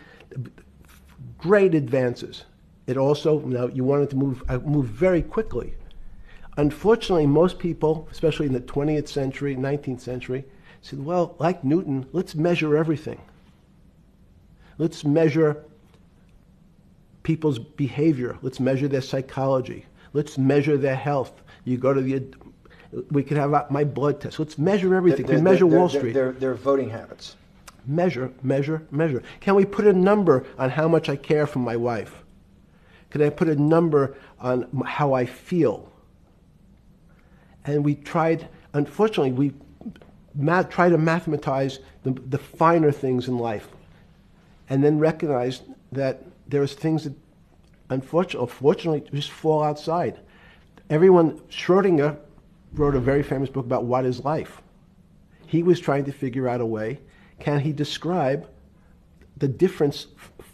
great advances. It also, now you wanted to move very quickly. Unfortunately, most people, especially in the 20th century, 19th century, said, well, like Newton, let's measure everything. Let's measure people's behavior. Let's measure their psychology. Let's measure their health. You go to we could have my blood test. Let's measure everything. We measure Wall Street. Their voting habits. Measure, measure, measure. Can we put a number on how much I care for my wife? Can I put a number on how I feel? And we tried, unfortunately, we try to mathematize the finer things in life, and then recognize that there's things that unfortunately just fall outside. Schrodinger wrote a very famous book about what is life. He was trying to figure out a way, can he describe the difference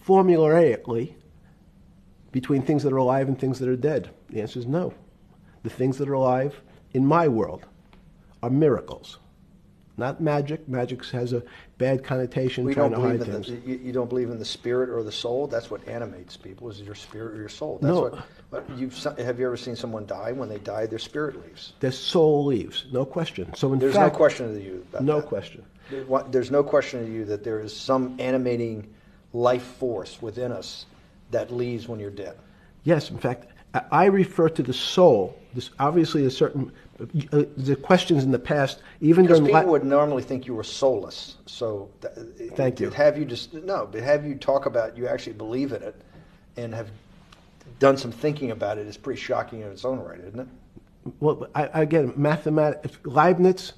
formulaically between things that are alive and things that are dead? The answer is no. The things that are alive in my world are miracles. Not magic. Magic has a bad connotation, trying to hide things. You don't believe in the spirit or the soul? That's what animates people, is your spirit or your soul. That's No. Have you ever seen someone die? When they die, their spirit leaves. Their soul leaves, no question. So in There's fact, no question to you about no that. question. There's no question to you that there is some animating life force within us that leaves when you're dead. Yes, in fact, I refer to the soul. This obviously a certain the questions in the past, even Because during people would normally think you were soulless. So Thank you. But have you talk about you actually believe in it and have done some thinking about it is pretty shocking in its own right, isn't it? well, again, mathematics, Leibniz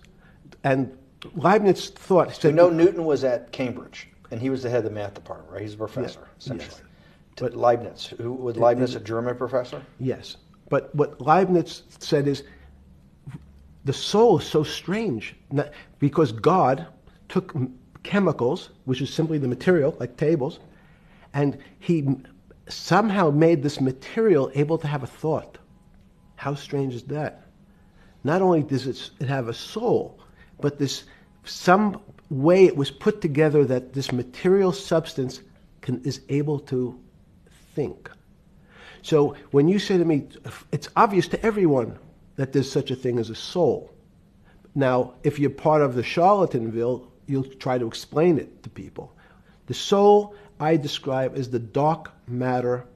thought. So Newton was at Cambridge, and he was the head of the math department, right? He's a professor, essentially. Yes. But Leibniz, was Leibniz a German professor? Yes, but what Leibniz said is the soul is so strange because God took chemicals, which is simply the material, like tables, and he somehow made this material able to have a thought. How strange is that? Not only does it have a soul, but some way it was put together that this material substance is able to think. So when you say to me, it's obvious to everyone that there's such a thing as a soul. Now, if you're part of the Charlatanville, you'll try to explain it to people. The soul I describe as the dark matter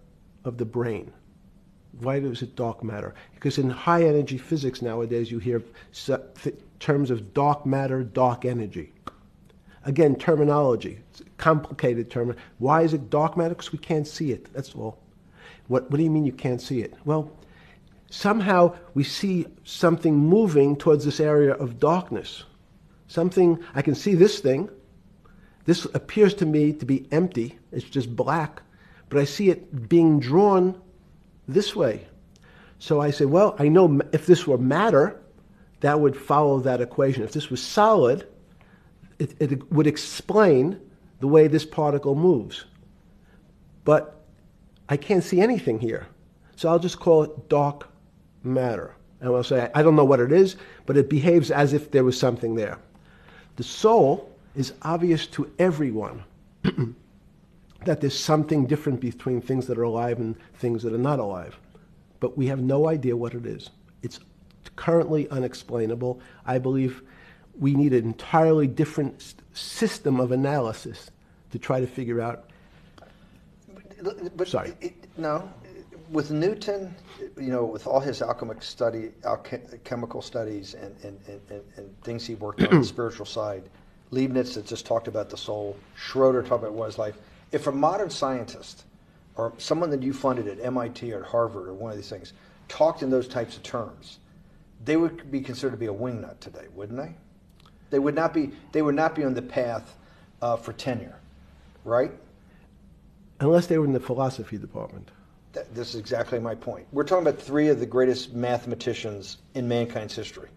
of the brain. Why is it dark matter? Because in high energy physics nowadays you hear terms of dark matter, dark energy. Again, terminology. It's a complicated term. Why is it dark matter? Because we can't see it. That's all. What do you mean you can't see it? Well, somehow we see something moving towards this area of darkness. Something, I can see this thing. This appears to me to be empty. It's just black. But I see it being drawn this way. So I say, well, I know if this were matter, that would follow that equation. If this was solid, it would explain the way this particle moves. But I can't see anything here. So I'll just call it dark matter. And I'll say, I don't know what it is, but it behaves as if there was something there. The soul is obvious to everyone that there's something different between things that are alive and things that are not alive. But we have no idea what it is. It's currently unexplainable. I believe we need an entirely different system of analysis to try to figure out. But Sorry. No, with Newton, with all his alchemical studies and things he worked on the spiritual side, Leibniz that just talked about the soul, Schroeder talked about what is life. If a modern scientist or someone that you funded at MIT or at Harvard or one of these things talked in those types of terms, they would be considered to be a wingnut today, wouldn't they? They would not be. They would not be on the path for tenure, right? Unless they were in the philosophy department. This is exactly my point. We're talking about three of the greatest mathematicians in mankind's history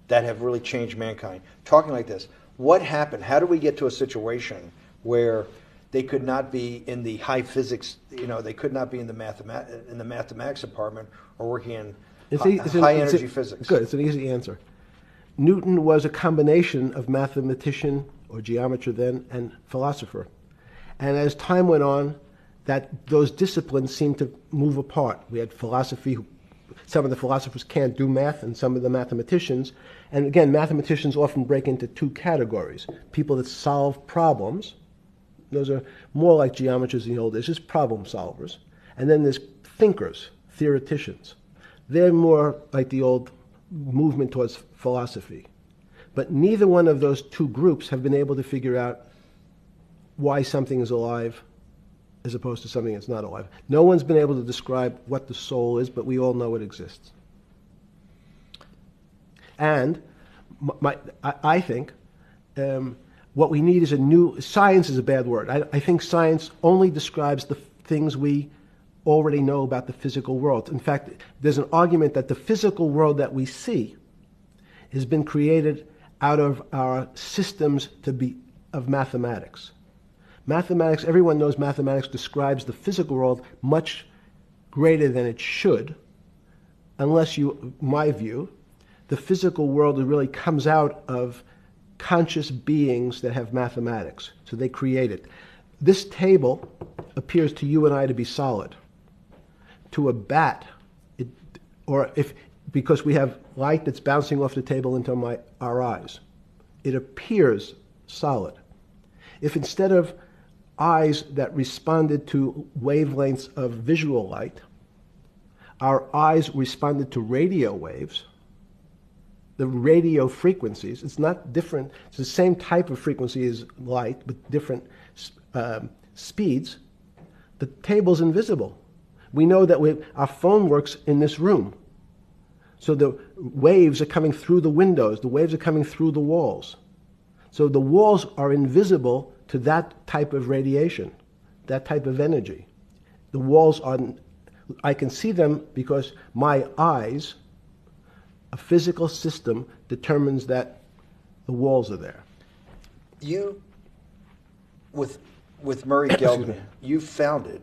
that have really changed mankind. Talking like this, what happened? How did we get to a situation where they could not be in the high physics? They could not be in the mathematics department or working in high energy physics. Good. It's an easy answer. Newton was a combination of mathematician or geometer then and philosopher, and as time went on, those disciplines seemed to move apart. We had philosophy. Some of the philosophers can't do math, and some of the mathematicians. And again, mathematicians often break into two categories: people that solve problems. Those are more like geometers in the old days, just problem solvers. And then there's thinkers, theoreticians. They're more like the old movement towards philosophy. But neither one of those two groups have been able to figure out why something is alive as opposed to something that's not alive. No one's been able to describe what the soul is, but we all know it exists. And I think what we need is science is a bad word. I think science only describes the things we already know about the physical world. In fact, there's an argument that the physical world that we see has been created out of our systems of mathematics. Mathematics, everyone knows mathematics describes the physical world much greater than it should, unless my view, the physical world really comes out of conscious beings that have mathematics. So they create it. This table appears to you and I to be solid. To a bat, because we have light that's bouncing off the table into our eyes, it appears solid. If instead of eyes that responded to wavelengths of visual light, our eyes responded to radio waves, the radio frequencies, it's not different, it's the same type of frequency as light, but different speeds, the table's invisible. We know that our phone works in this room. So the waves are coming through the windows, the waves are coming through the walls. So the walls are invisible to that type of radiation, that type of energy. The walls I can see them because my eyes, a physical system, determines that the walls are there. You, with Murray Geldman, you founded,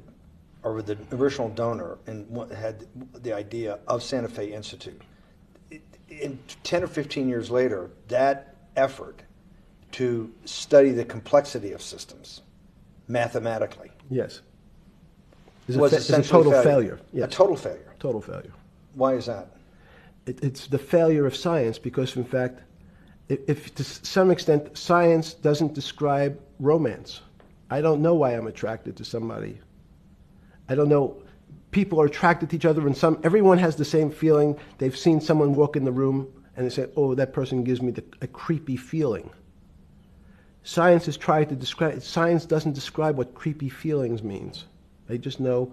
or were the original donor, and had the idea of Santa Fe Institute. In 10 or 15 years later, that effort to study the complexity of systems mathematically. Yes. Was It's a total failure. Yes. A total failure. Total failure. Why is that? It's the failure of science because, in fact, if to some extent science doesn't describe romance. I don't know why I'm attracted to somebody. I don't know. People are attracted to each other, and everyone has the same feeling. They've seen someone walk in the room, and they say, "Oh, that person gives me a creepy feeling." Science has tried to describe. Science doesn't describe what creepy feelings means. They just know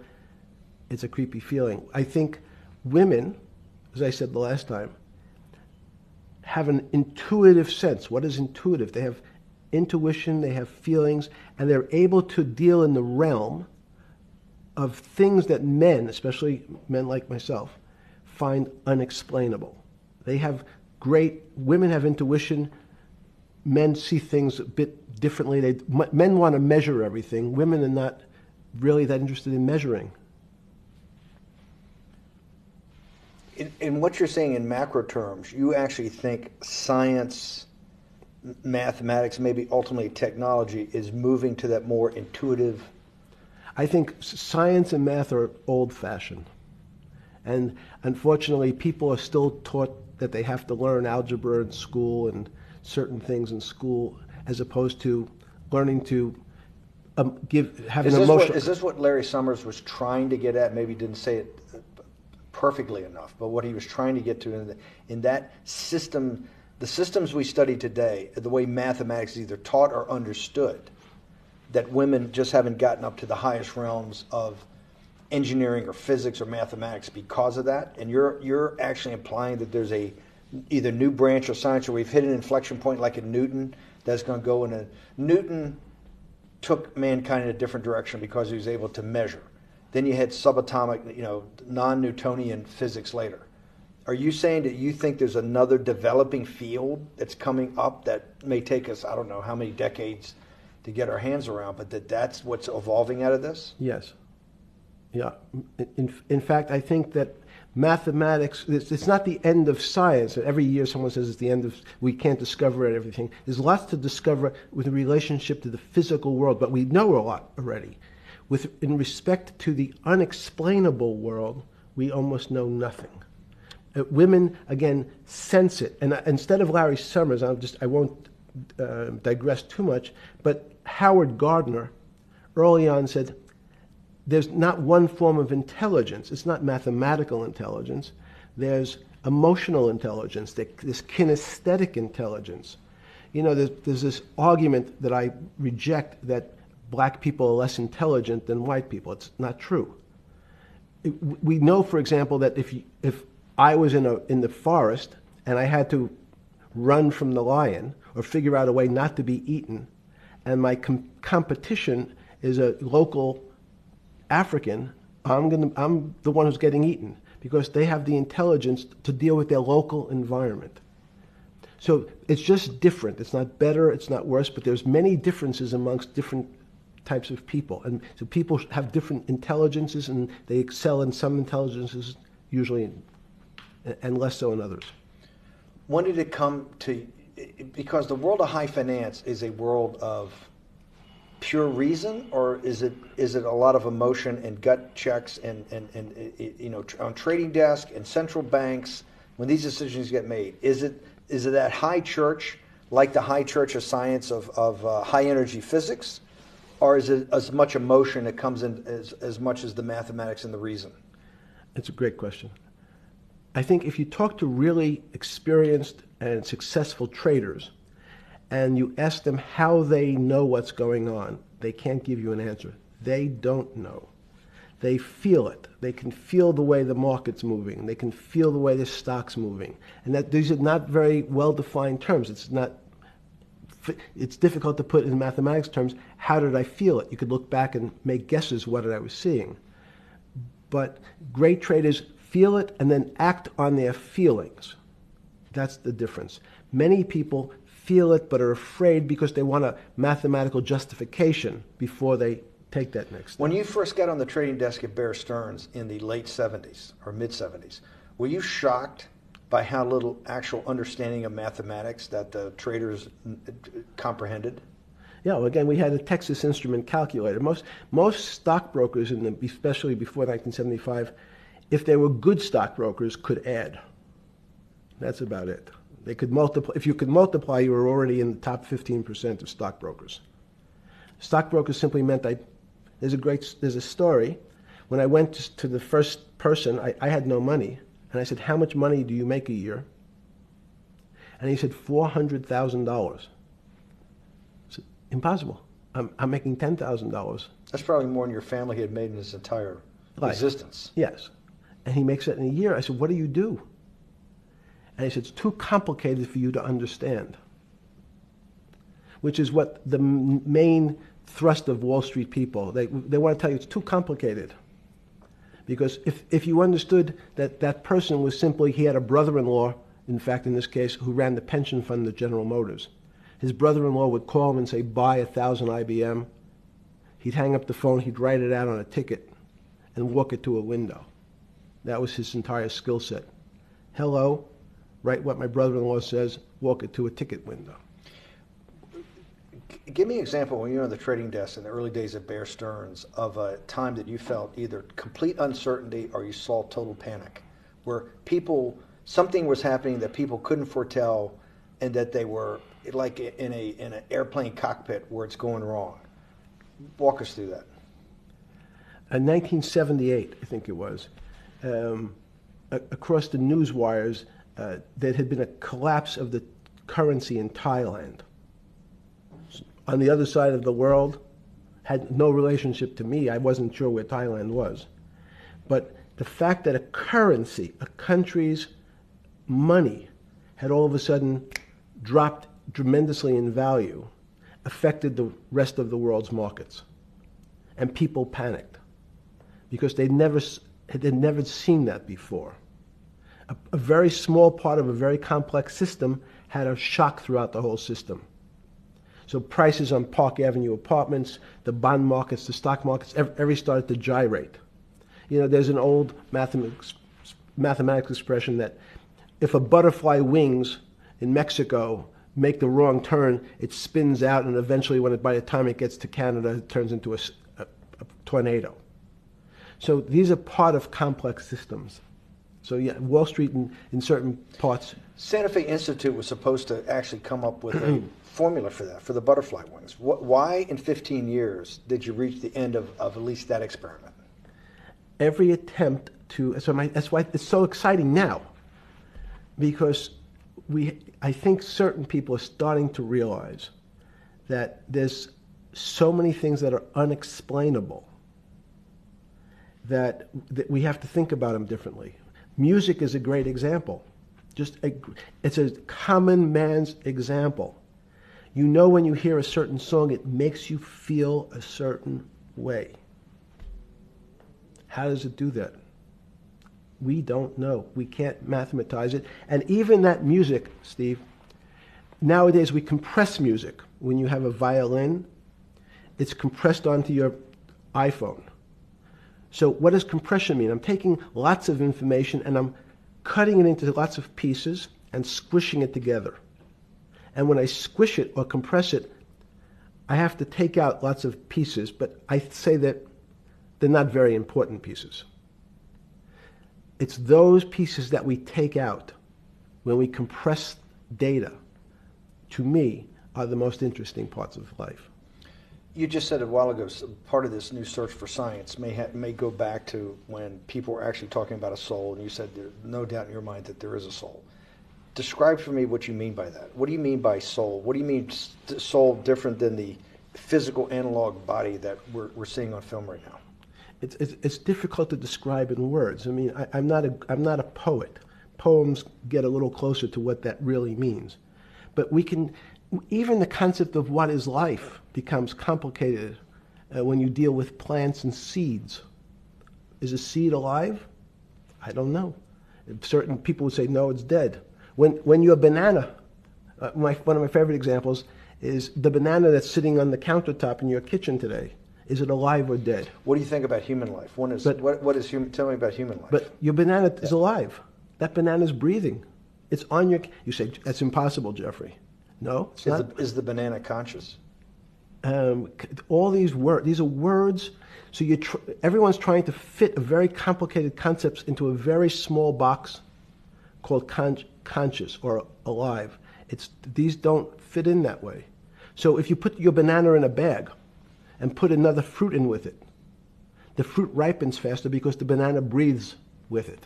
it's a creepy feeling. I think women as I said the last time, have an intuitive sense. What is intuitive? They have intuition, they have feelings, and they're able to deal in the realm of things that men, especially men like myself, find unexplainable. They have women have intuition, men see things a bit differently. Men want to measure everything. Women are not really that interested in measuring. In what you're saying in macro terms, you actually think science, mathematics, maybe ultimately technology is moving to that more intuitive. I think science and math are old-fashioned. And unfortunately, people are still taught that they have to learn algebra in school and certain things in school, as opposed to learning to have an emotional. Is this what Larry Summers was trying to get at? Maybe he didn't say it perfectly enough, but what he was trying to get to in that system, the systems we study today, the way mathematics is either taught or understood, that women just haven't gotten up to the highest realms of engineering or physics or mathematics because of that. And you're actually implying that there's a either new branch of science, or we've hit an inflection point like in Newton that's going to go in a. Newton took mankind in a different direction because he was able to measure. Then you had subatomic, non-Newtonian physics later. Are you saying that you think there's another developing field that's coming up that may take us, I don't know how many decades to get our hands around, but that's what's evolving out of this? Yes. Yeah. In fact, I think that mathematics, it's not the end of science. Every year someone says it's the end of, we can't discover everything. There's lots to discover with relationship to the physical world, but we know a lot already. In respect to the unexplainable world, we almost know nothing. Women, again, sense it. And instead of Larry Summers, I won't digress too much, but Howard Gardner early on said, there's not one form of intelligence. It's not mathematical intelligence. There's emotional intelligence, this kinesthetic intelligence. There's this argument that I reject that black people are less intelligent than white people. It's not true. We know, for example, that if I was in the forest and I had to run from the lion or figure out a way not to be eaten, and my competition is a local African, I'm the one who's getting eaten because they have the intelligence to deal with their local environment. So it's just different. It's not better, it's not worse, but there's many differences amongst different types of people. And so people have different intelligences, and they excel in some intelligences usually, and less so in others. When did it come to, because the world of high finance is a world of pure reason, or is it a lot of emotion and gut checks and on trading desk and central banks when these decisions get made? Is it that high church, like the high church of science of high energy physics, or is it as much emotion that comes in as much as the mathematics and the reason? It's a great question. I think if you talk to really experienced and successful traders, and you ask them how they know what's going on, they can't give you an answer. They don't know. They feel it. They can feel the way the market's moving. They can feel the way the stock's moving. And that these are not very well-defined terms. It's difficult to put in mathematics terms, how did I feel it? You could look back and make guesses what I was seeing. But great traders feel it and then act on their feelings. That's the difference. Many people feel it but are afraid because they want a mathematical justification before they take that next step. When you first got on the trading desk at Bear Stearns in the late 70s or mid 70s, were you shocked by how little actual understanding of mathematics that the traders comprehended? Yeah, well, again, we had a Texas Instrument calculator. Most stockbrokers, especially before 1975, if they were good stockbrokers, could add. That's about it. They could multiply. If you could multiply, you were already in the top 15% of stockbrokers. Stockbrokers simply meant there's a story. When I went to the first person, I had no money. And I said, how much money do you make a year? And he said, $400,000. I said, impossible. I'm making $10,000. That's probably more than your family had made in his entire existence. Yes. And he makes it in a year. I said, what do you do? And he said, it's too complicated for you to understand, which is what the main thrust of Wall Street people, they want to tell you it's too complicated. Because if you understood that that person was simply, he had a brother-in-law, in fact, in this case, who ran the pension fund at General Motors. His brother-in-law would call him and say, buy 1,000 IBM. He'd hang up the phone, he'd write it out on a ticket and walk it to a window. That was his entire skill set. Hello, write what my brother-in-law says, walk it to a ticket window. Give me an example when you were on the trading desk in the early days of Bear Stearns of a time that you felt either complete uncertainty or you saw total panic, where something was happening that people couldn't foretell and that they were like in an airplane cockpit where it's going wrong. Walk us through that. In 1978, I think it was, across the news wires, there had been a collapse of the currency in Thailand. On the other side of the world, had no relationship to me. I wasn't sure where Thailand was. But the fact that a currency, a country's money, had all of a sudden dropped tremendously in value affected the rest of the world's markets. And people panicked because they'd never seen that before. A very small part of a very complex system had a shock throughout the whole system. So prices on Park Avenue apartments, the bond markets, the stock markets, every started to gyrate. You know, there's an old mathematics expression that if a butterfly wings in Mexico make the wrong turn, it spins out, and eventually, by the time it gets to Canada, it turns into a tornado. So these are part of complex systems. So yeah, Wall Street in certain parts. Santa Fe Institute was supposed to actually come up with a formula for that, for the butterfly wings. Why in 15 years did you reach the end of at least that experiment? Every attempt to, that's why it's so exciting now, because I think certain people are starting to realize that there's so many things that are unexplainable that we have to think about them differently. Music is a great example. It's a common man's example. You know when you hear a certain song, it makes you feel a certain way. How does it do that? We don't know. We can't mathematize it. And even that music, Steve, nowadays we compress music. When you have a violin, it's compressed onto your iPhone. So what does compression mean? I'm taking lots of information and I'm cutting it into lots of pieces and squishing it together. And when I squish it or compress it, I have to take out lots of pieces, but I say that they're not very important pieces. It's those pieces that we take out when we compress data, to me, are the most interesting parts of life. You just said a while ago, part of this new search for science may go back to when people were actually talking about a soul, and you said there's no doubt in your mind that there is a soul. Describe for me what you mean by that. What do you mean by soul? What do you mean soul different than the physical analog body that we're seeing on film right now? It's difficult to describe in words. I mean, I'm not a poet. Poems get a little closer to what that really means. But even the concept of what is life becomes complicated when you deal with plants and seeds. Is a seed alive? I don't know. Certain people would say, no, it's dead. When you're a banana, one of my favorite examples is the banana that's sitting on the countertop in your kitchen today. Is it alive or dead? What do you think about human life? Tell me about human life. But your banana is alive. That banana is breathing. It's on your. You say that's impossible, Jeffrey. No, it's not. Is the banana conscious? All these are words. So everyone's trying to fit a very complicated concepts into a very small box called conscious or alive. These don't fit in that way. So if you put your banana in a bag and put another fruit in with it, the fruit ripens faster because the banana breathes with it.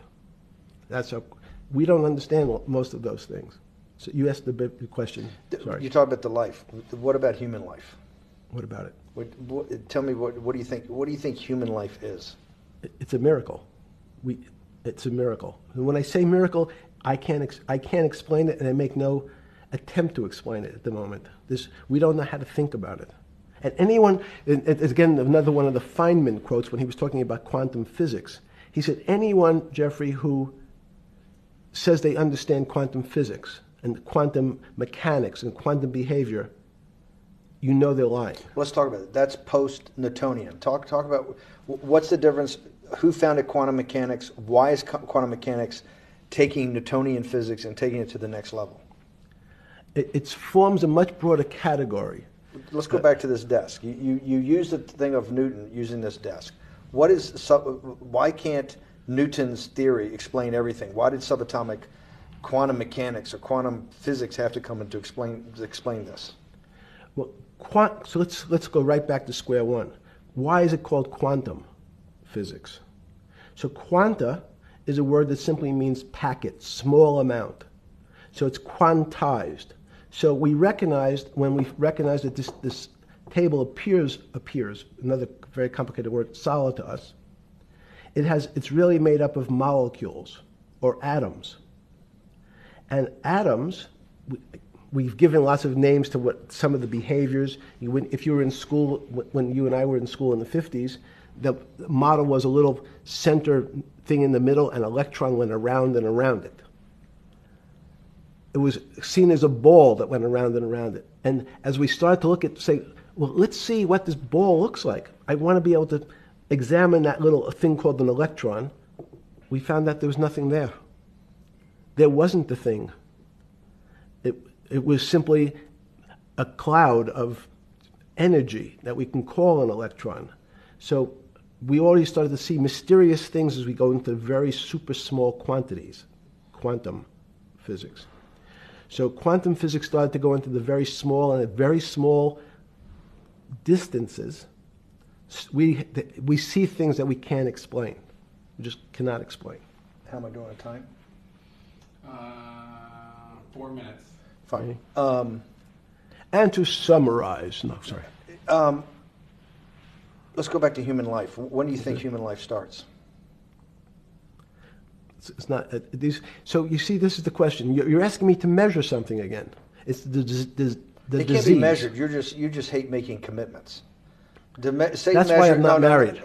We don't understand most of those things. So you asked the big question. Sorry. You talk about the life. What about human life? What about it? Tell me what do you think? What do you think human life is? It's a miracle. It's a miracle. And when I say miracle, I can't explain it, and I make no attempt to explain it at the moment. We don't know how to think about it. And anyone, and again, another one of the Feynman quotes when he was talking about quantum physics. He said, anyone, Jeffrey, who says they understand quantum physics and quantum mechanics and quantum behavior, you know they're lying. Let's talk about it. That's post-Newtonian. Talk about what's the difference, who founded quantum mechanics, why is quantum mechanics taking Newtonian physics and taking it to the next level? It forms a much broader category. Let's go back to this desk. You use the thing of Newton using this desk. Why can't Newton's theory explain everything? Why did subatomic quantum mechanics or quantum physics have to come in to explain this? Well, so let's go right back to square one. Why is it called quantum physics? So quanta is a word that simply means packet, small amount. So it's quantized. So we recognized, when we recognized that this table appears, another very complicated word, solid to us, it's really made up of molecules or atoms. And atoms, we've given lots of names to what some of the behaviors. If you were in school, when you and I were in school in the 50s, the model was a little center thing in the middle, and an electron went around and around it. It was seen as a ball that went around and around it. And as we started to look at, say, well, let's see what this ball looks like. I want to be able to examine that little thing called an electron. We found that there was nothing there. There wasn't the thing. It was simply a cloud of energy that we can call an electron. So we already started to see mysterious things as we go into very super small quantities, quantum physics. So quantum physics started to go into the very small, and at very small distances, we see things that we can't explain. We just cannot explain. How am I doing on time? 4 minutes. Fine. And to summarize, no, sorry. Let's go back to human life. When do you think human life starts? It's not these. So you see, this is the question. You're asking me to measure something again. It's the disease. It can't be measured. You just hate making commitments. That's why I'm not married.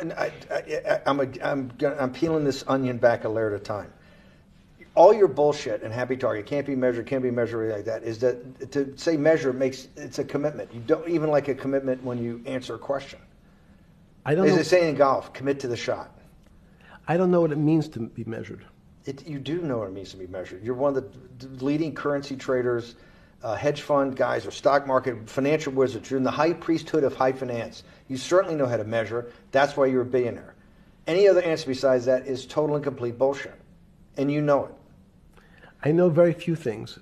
I'm peeling this onion back a layer at a time. All your bullshit and happy target can't be measured like that. Is that to say measure it's a commitment. You don't even like a commitment when you answer a question. I don't. As know. they say in golf, commit to the shot. I don't know what it means to be measured. You do know what it means to be measured. You're one of the leading currency traders, hedge fund guys, or stock market financial wizards. You're in the high priesthood of high finance. You certainly know how to measure. That's why you're a billionaire. Any other answer besides that is total and complete bullshit, and you know it. I know very few things.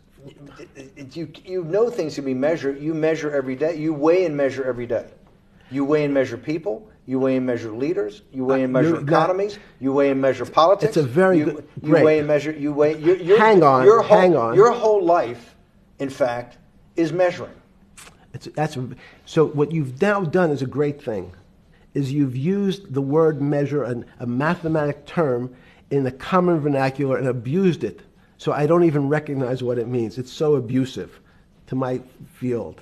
You know things can be measured. You measure every day. You weigh and measure every day. You weigh and measure people. You weigh and measure leaders. You weigh and measure economies. You weigh and measure politics. It's a very good. You weigh and measure. You weigh. Hang on. Your whole life, in fact, is measuring. So what you've now done is a great thing, is you've used the word measure, a mathematic term, in the common vernacular and abused it. So I don't even recognize what it means. It's so abusive to my field.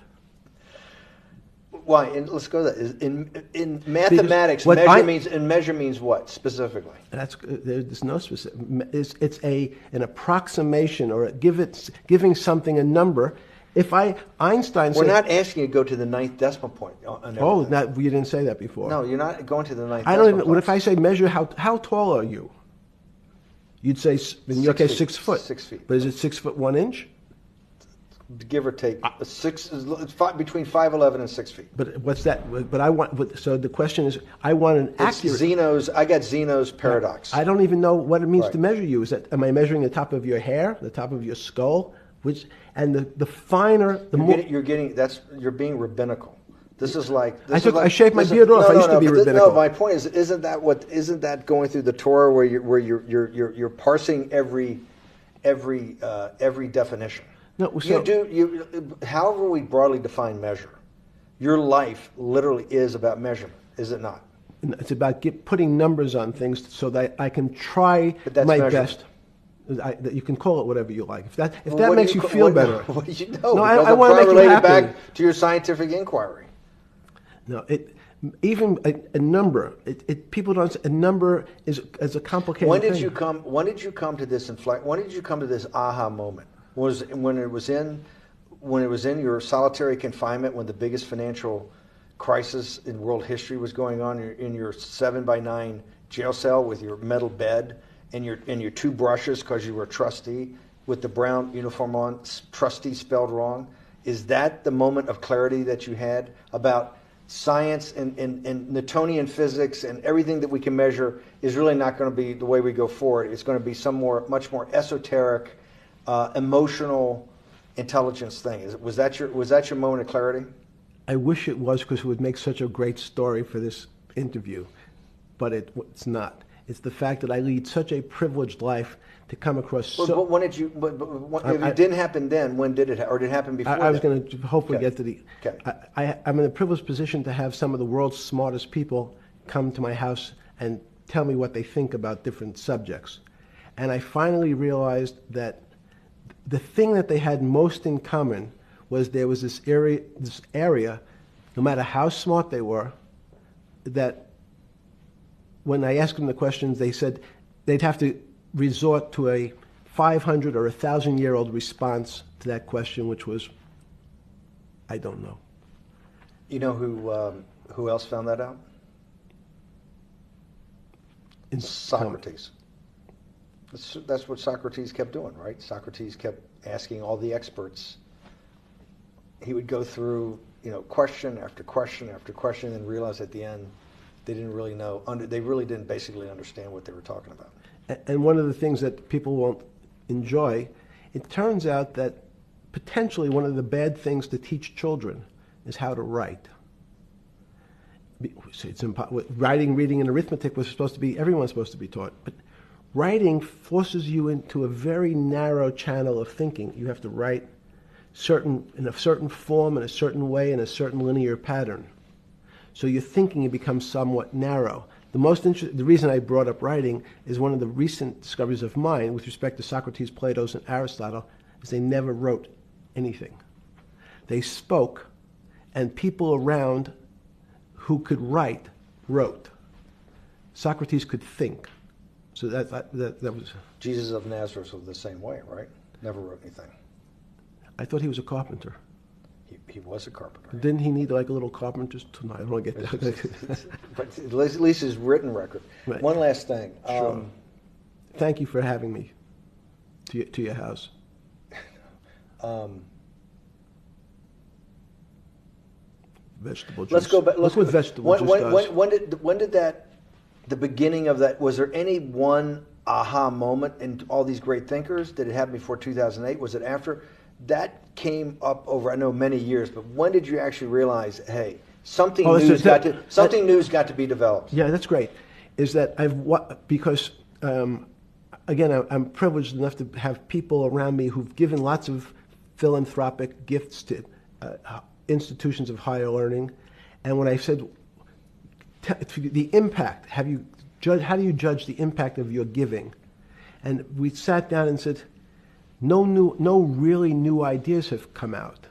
Why? And let's go to that. In mathematics, measure means what specifically? There's no specific. It's an approximation, or giving something a number. Einstein said, we're not asking you to go to the ninth decimal point. You didn't say that before. No, you're not going to the ninth. I don't even. What if I say measure how tall are you? You'd say in your case 6 foot. 6 feet. But is it 6 foot 1 inch? Give or take, between 5'11" and 6 feet. But what's that? But I want. So the question is, I want an accurate. I got Zeno's paradox. I don't even know what it means to measure you. Am I measuring the top of your hair, the top of your skull, the finer, the more. You're being rabbinical. This is like. I shaved my beard off. I used to be rabbinical. No, my point is, isn't that going through the Torah where you're parsing every definition? No, however we broadly define measure, your life literally is about measurement, is it not? It's about putting numbers on things so that I can try my best. That you can call it whatever you like. If that Well, what do makes you feel what- better. What do you know? No, Because I I'm want to make you related happy. back to your scientific inquiry. No, even a number. People don't. A number is a complicated When did thing. you come? When did you come to this When did you come to this aha moment? Was when it was in your solitary confinement, when the biggest financial crisis in world history was going on, in your 7x9 jail cell with your metal bed and your two brushes because you were a trustee with the brown uniform on, trustee spelled wrong. Is that the moment of clarity that you had about science and Newtonian physics and everything that we can measure is really not going to be the way we go forward? It's going to be much more esoteric, emotional intelligence thing. Was that your moment of clarity? I wish it was, because it would make such a great story for this interview, but it's not. It's the fact that I lead such a privileged life to come across. But when did you? If it didn't happen then, when did it? Or did it happen before? I was then? going to hopefully Okay. get to the. Okay. I'm in a privileged position to have some of the world's smartest people come to my house and tell me what they think about different subjects, and I finally realized that the thing that they had most in common was there was this area, no matter how smart they were, that when I asked them the questions, they said they'd have to resort to a 500 or 1,000-year-old response to that question, which was, I don't know. You know who else found that out? Socrates. That's what Socrates kept doing, right? Socrates kept asking all the experts. He would go through, question after question after question, and realize at the end they didn't really know. They really didn't basically understand what they were talking about. And one of the things that people won't enjoy, it turns out that potentially one of the bad things to teach children is how to write. Writing, reading, and arithmetic everyone's supposed to be taught. But writing forces you into a very narrow channel of thinking. You have to write in a certain form, in a certain way, in a certain linear pattern. So your thinking becomes somewhat narrow. The reason I brought up writing is one of the recent discoveries of mine with respect to Socrates, Plato, and Aristotle is they never wrote anything. They spoke, and people around who could write wrote. Socrates could think. So that was... Jesus of Nazareth was the same way, right? Never wrote anything. I thought he was a carpenter. He was a carpenter. Didn't he need like a little carpenter's? No, I don't want to get that. But at least his written record. Right. One last thing. Sure. Thank you for having me to your house. Vegetable juice. Let's go back. Look what vegetable juice does. When did that? The beginning of that. Was there any one aha moment in all these great thinkers? Did it happen before 2008? Was it after? That came up over, I know, many years. But when did you actually realize, hey, something new's got to be developed? Yeah, that's great. Is that because again, I'm privileged enough to have people around me who've given lots of philanthropic gifts to institutions of higher learning, and when I said the impact, how do you judge the impact of your giving? And we sat down and said, no really new ideas have come out.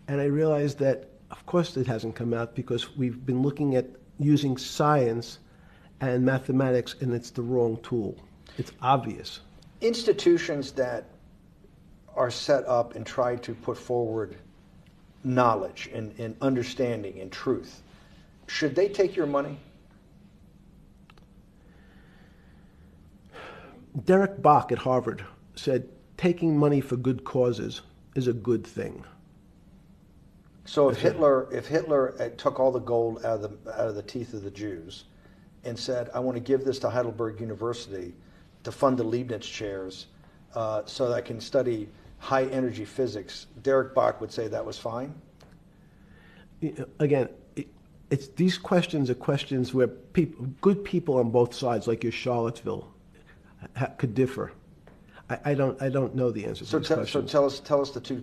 And I realized that, of course, it hasn't come out because we've been looking at using science and mathematics, and it's the wrong tool. It's obvious. Institutions that are set up and try to put forward knowledge and understanding and truth, should they take your money? Derek Bach at Harvard said, taking money for good causes is a good thing. So if Hitler took all the gold out of the teeth of the Jews and said, I want to give this to Heidelberg University to fund the Leibniz chairs so that I can study high energy physics, Derek Bach would say that was fine? Again, these questions are questions where good people on both sides, like your Charlottesville, could differ. I don't know the answer to these questions. So tell us the two.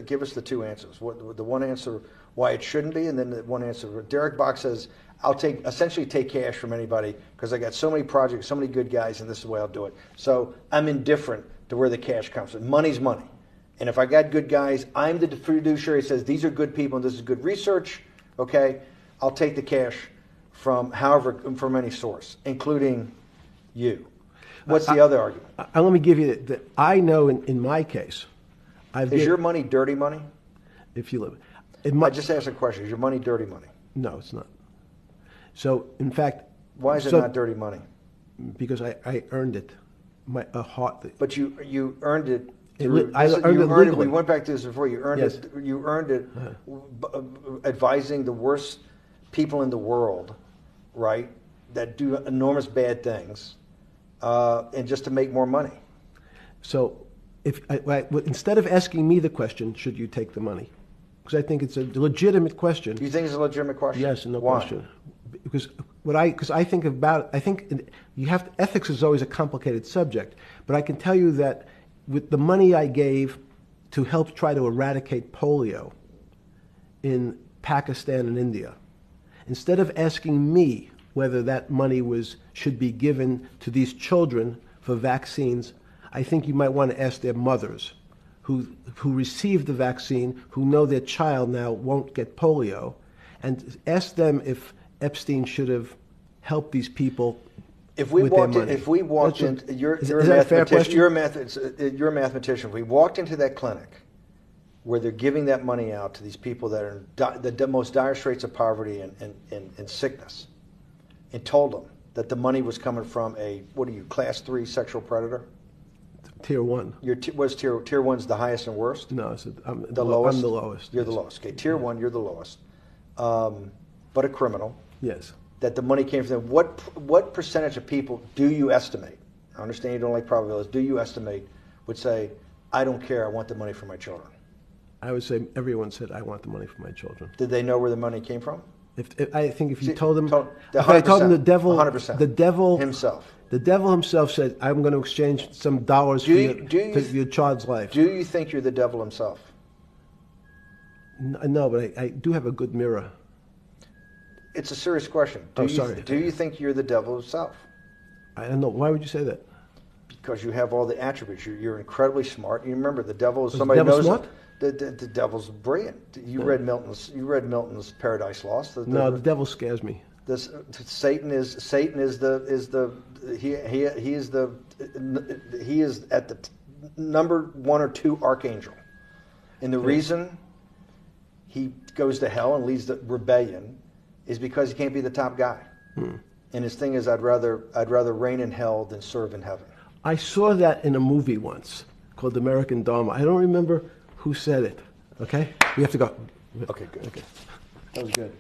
Give us the two answers. The one answer why it shouldn't be, and then the one answer. Derek Bach says, I'll essentially take cash from anybody because I got so many projects, so many good guys, and this is the way I'll do it. So I'm indifferent to where the cash comes from. Money's money. And if I got good guys, I'm the fiduciary that says these are good people and this is good research, okay? I'll take the cash from any source, including you. What's the other argument? Let me give you that. I know in my case, Is your money dirty money? if you live, I just asked a question. Is your money dirty money? no, it's not. So in fact, Why is it not dirty money? because I earned it, a heart. But you earned it. I earned it legally. We went back to this before. You earned Yes. it. You earned it, advising the worst people in the world, right? That do enormous bad things, and just to make more money. So instead of asking me the question, should you take the money? Because I think it's a legitimate question. Do you think it's a legitimate question? Yes, no Why? question. Because I think about, ethics is always a complicated subject, but I can tell you that with the money I gave to help try to eradicate polio in Pakistan and India, instead of asking me whether that money should be given to these children for vaccines, I think you might want to ask their mothers who received the vaccine, who know their child now won't get polio, and ask them if Epstein should have helped these people. You're a mathematician. If we walked into that clinic where they're giving that money out to these people that are in the most dire straits of poverty and sickness, and told them that the money was coming from class 3 sexual predator? Tier 1. Tier 1's the highest and worst? No, I'm the lowest. You're yes. the lowest. Okay, tier 1, you're the lowest. But a criminal. Yes. That the money came from them. What percentage of people do you estimate? I understand you don't like probabilities. Do you estimate would say, I don't care, I want the money for my children? I would say everyone said, I want the money for my children. Did they know where the money came from? I think if you told them, if I told them the devil, 100%. the devil himself. The devil himself said, I'm going to exchange some dollars for your child's life. Do you think you're the devil himself? No, but I do have a good mirror. It's a serious question. Sorry. Do you think you're the devil himself? I don't know. Why would you say that? Because you have all the attributes. You're incredibly smart. You remember, the devil is somebody who knows. Smart? The devil's brilliant. You read Milton's Paradise Lost. No, the devil scares me. Satan is at the number 1 or 2 archangel, and the reason he goes to hell and leads the rebellion is because he can't be the top guy. And his thing is, I'd rather reign in hell than serve in heaven. I saw that in a movie once called American Dharma. I don't remember who said it. Okay, we have to go. Okay, good. Okay, that was good.